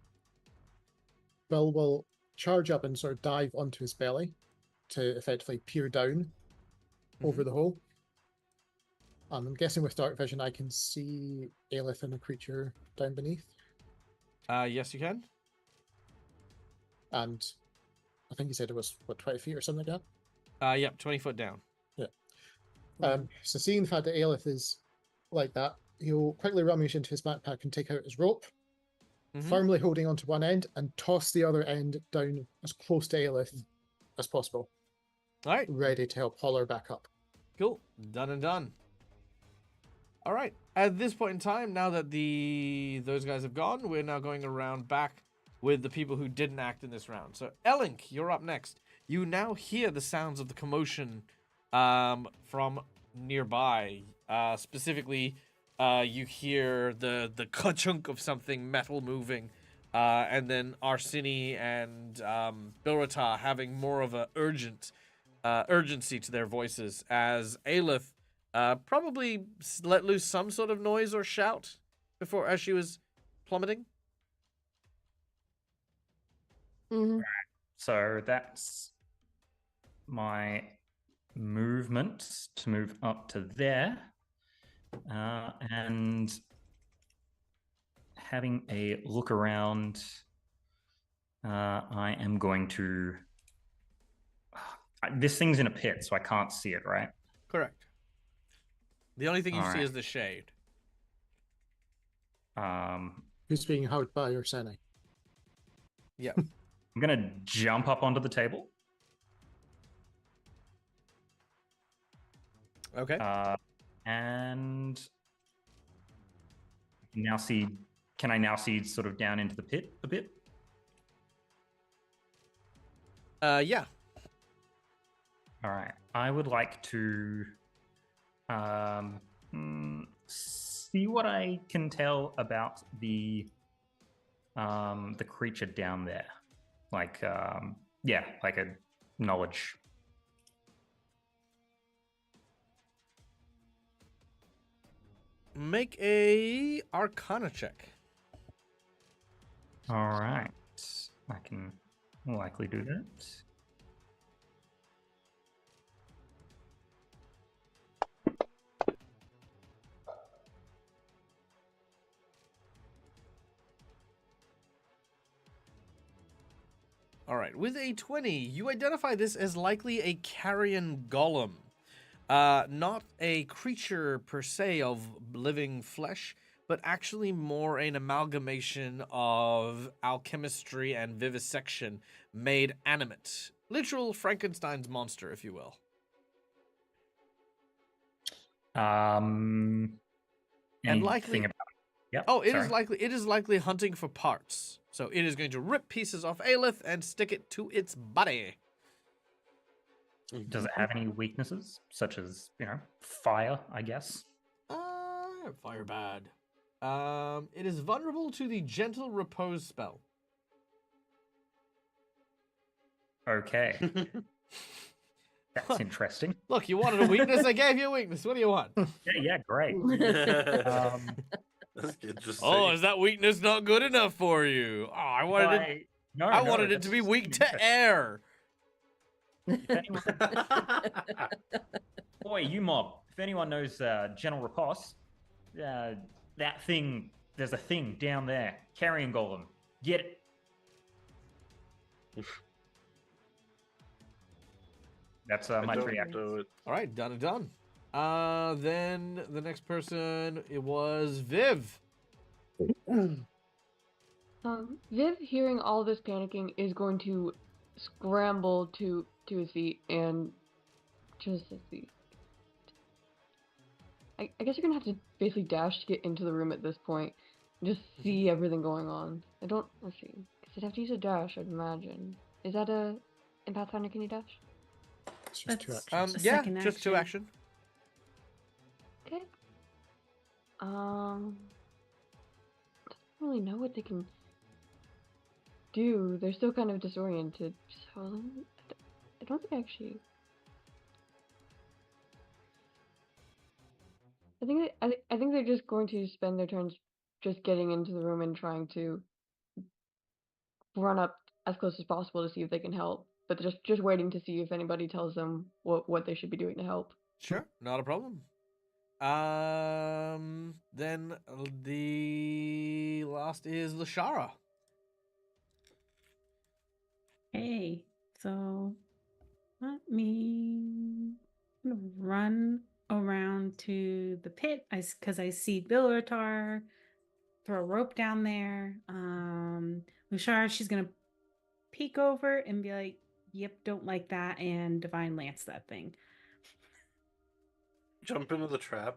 Bill will charge up and sort of dive onto his belly to effectively peer down over the hole. I'm guessing with dark vision I can see Aelith and a creature down beneath. Yes, you can. And I think he said it was, 20 feet or something like that? Yep, 20 foot down. So seeing the fact that Aelith is like that, he'll quickly rummage into his backpack and take out his rope, firmly holding onto one end, and toss the other end down as close to Aelith as possible, All right, ready to help haul her back up. cool. Done and done. All right. At this point in time, now that those guys have gone, we're now going around back with the people who didn't act in this round. So, Elink, you're up next. You now hear the sounds of the commotion from nearby. Specifically, you hear the ka-chunk of something metal moving, and then Arsini and Bilratar having more of a urgency to their voices as Aelith probably let loose some sort of noise or shout as she was plummeting. So that's my movement to move up to there. And having a look around, I am going to... This thing's in a pit, so I can't see it, right? Correct. The only thing you All see right. is the shade. Who's being held by Urseni? Yeah. I'm going to jump up onto the table. Okay. And can I now see sort of down into the pit a bit? Yeah. All right. I would like to see what I can tell about the creature down there. Like a knowledge. Make a Arcana check. All right. I can likely do that. All right. With a 20, you identify this as likely a carrion golem. Not a creature per se of living flesh, but actually more an amalgamation of alchemistry and vivisection made animate. Literal Frankenstein's monster, if you will. And likely- about Yep, Oh, it sorry. is likely hunting for parts. So it is going to rip pieces off Aelith and stick it to its body. Does it have any weaknesses, such as, fire, I guess? Fire bad. It is vulnerable to the gentle repose spell. Okay. That's interesting. Look, you wanted a weakness, I gave you a weakness. What do you want? Yeah, great. That's interesting. Oh, is that weakness not good enough for you? Oh, I wanted it to be weak to air. Boy, you mob. If anyone knows General Riposte, that thing, there's a thing down there. Carrion golem. Get it. That's I my don't free action. do it. All right, done and done. Then the next person, it was Viv. Viv, hearing all this panicking, is going to scramble to his feet and just let's see. I guess you're gonna have to basically dash to get into the room at this point. Just see everything going on. Let's see. Because I'd have to use a dash, I'd imagine. Is that in Pathfinder, can you dash? It's just two That's- actions. A Yeah, second just two action. Okay. I don't really know what they can do. They're still kind of disoriented. So I don't think actually. I think they're just going to spend their turns just getting into the room and trying to run up as close as possible to see if they can help. But just waiting to see if anybody tells them what they should be doing to help. Sure, not a problem. Then the last is Lashara. Hey, so let me I'm gonna run around to the pit. Because I see Bilratar, throw a rope down there. Lushara, she's gonna peek over and be like, "Yep, don't like that," and divine lance that thing. Jump into the trap.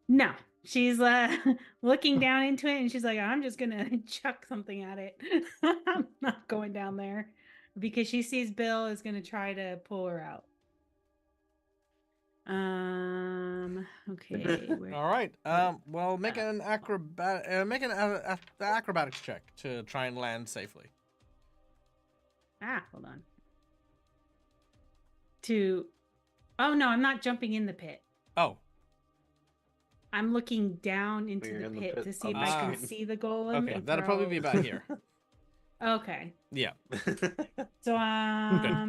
No, she's looking down into it, and she's like, "I'm just gonna chuck something at it. I'm not going down there," because she sees Bill is gonna try to pull her out. Okay. All right. Well, make an acrobatics check to try and land safely. Hold on. Oh no, I'm not jumping in the pit. Oh, I'm looking down into You're the in the pit pit to see on if the I can screen. see the golem. okay. and That'll probably be throw- about here. Okay. Yeah. So I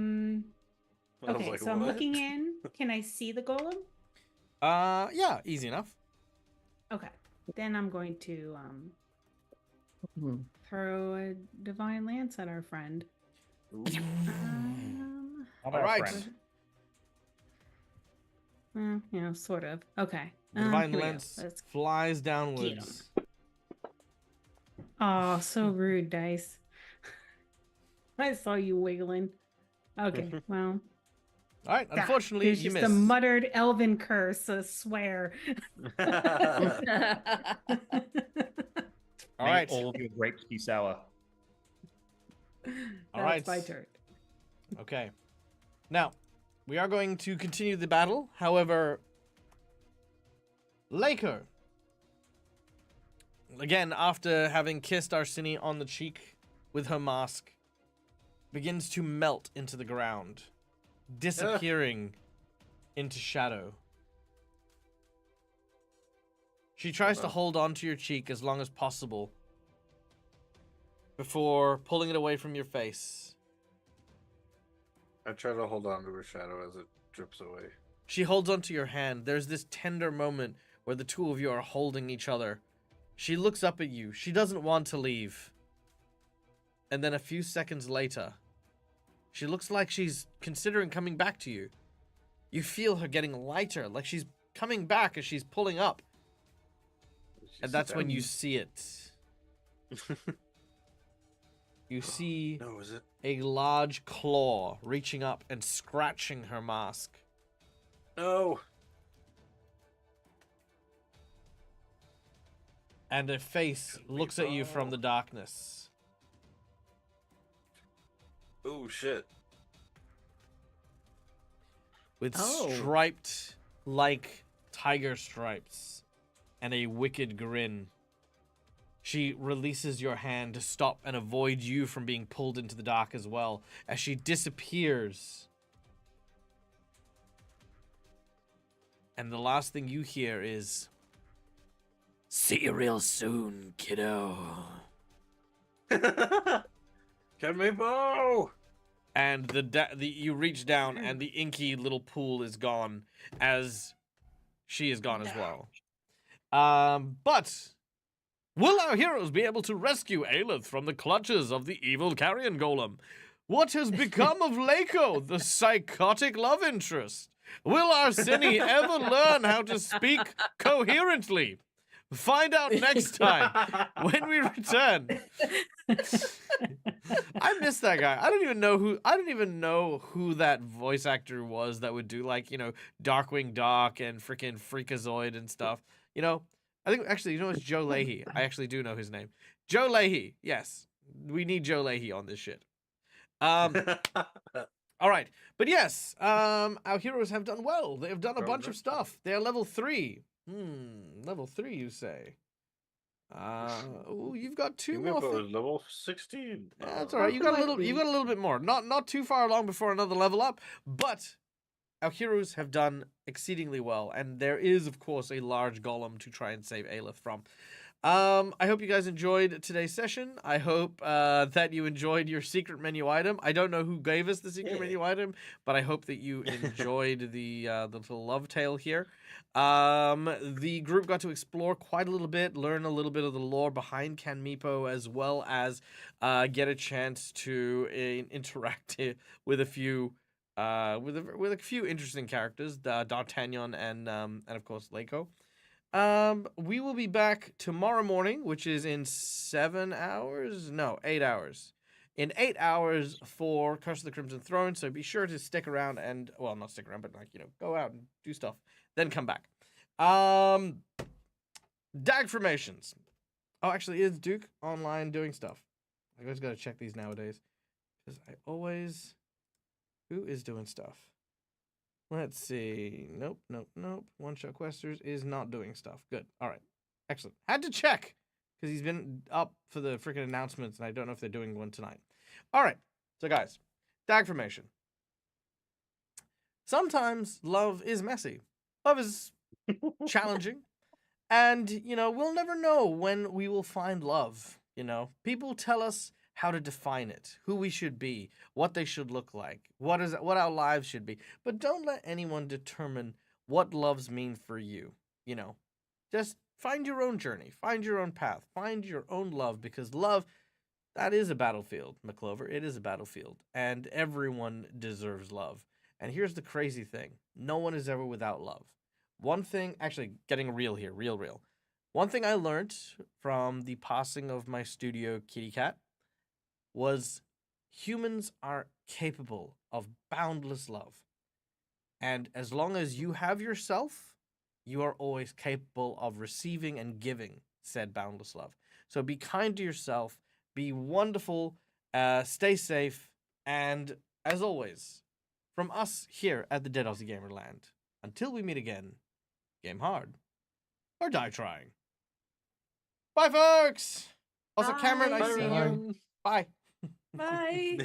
was okay, like, so I'm "What?" looking in. Can I see the golem? Yeah, easy enough. Okay. Then I'm going to Hmm. throw a divine lance at our friend. Not All our right. friend. Sort of. Okay. The divine here we go. lance Let's- flies downwards. Oh, so rude, Dice. I saw you wiggling. Okay, well. All right. Unfortunately, there's you just miss. a muttered elven curse, a swear. All May right. all of your grapes be sour. All That's right. my turn. Okay. Now, we are going to continue the battle. However, Laker, again, after having kissed Arsini on the cheek with her mask, begins to melt into the ground, disappearing into shadow. She tries to hold on to your cheek as long as possible before pulling it away from your face. I try to hold on to her shadow as it drips away. She holds onto your hand. There's this tender moment where the two of you are holding each other. She looks up at you. She doesn't want to leave. And then a few seconds later, she looks like she's considering coming back to you. You feel her getting lighter, like she's coming back as she's pulling up. And that's when you see it. You see No, is it? a large claw reaching up and scratching her mask. No. And a face looks at you from the darkness. Oh shit. With Oh. striped like tiger stripes and a wicked grin. She releases your hand to stop and avoid you from being pulled into the dark as well, as she disappears. And the last thing you hear is, "See you real soon, kiddo." Kaneepo! And you reach down, and the inky little pool is gone, as she is gone as well. But Will our heroes be able to rescue Aelith from the clutches of the evil carrion golem? What has become of Lako, the psychotic love interest? Will Arsini ever learn how to speak coherently? Find out next time when we return. I miss that guy. I don't even know who that voice actor was that would do, like, you know, Darkwing Duck and freaking Freakazoid and stuff. You know, I think actually, you know, it's Joe Leahy. I actually do know his name. Joe Leahy. Yes. We need Joe Leahy on this shit. All right. But yes, our heroes have done well. They have done a bunch of stuff. They are level 3. Level 3, you say? Oh, you've got 2 more. Level 16. Yeah, that's all right. You got a little bit more. Not too far along before another level up, but our heroes have done exceedingly well, and there is, of course, a large golem to try and save Aelith from. I hope you guys enjoyed today's session. I hope that you enjoyed your secret menu item. I don't know who gave us the secret menu item, but I hope that you enjoyed the little love tale here. The group got to explore quite a little bit, learn a little bit of the lore behind Kaneepo, as well as get a chance to interact with a few with a few interesting characters, D'Artagnan and of course Lako. We will be back tomorrow morning, which is in 7 hours. No, 8 hours. In 8 hours for Curse of the Crimson Throne. So be sure to stick around and, well, not stick around, but like, you know, go out and do stuff. Then come back. Dag formations. Oh, actually, is Duke online doing stuff? I always got to check these nowadays. Because I always... Who is doing stuff? Let's see. Nope. One Shot Questers is not doing stuff. Good. All right. Excellent. Had to check because he's been up for the freaking announcements, and I don't know if they're doing one tonight. All right. So, guys, dag formation. Sometimes love is messy. Love is challenging. And, you know, we'll never know when we will find love. You know, people tell us how to define it, who we should be, what they should look like, what our lives should be. But don't let anyone determine what loves mean for you. You know, just find your own journey, find your own path, find your own love, because love, that is a battlefield, McClover. It is a battlefield, and everyone deserves love. And here's the crazy thing. No one is ever without love. One thing, actually getting real here, real. One thing I learned from the passing of my studio kitty cat was humans are capable of boundless love. And as long as you have yourself, you are always capable of receiving and giving said boundless love. So be kind to yourself, be wonderful, stay safe, and as always, from us here at the Dead Aussie Gamerland, until we meet again, game hard or die trying. Bye, folks! Also, Cameron, I see you. Bye. Bye.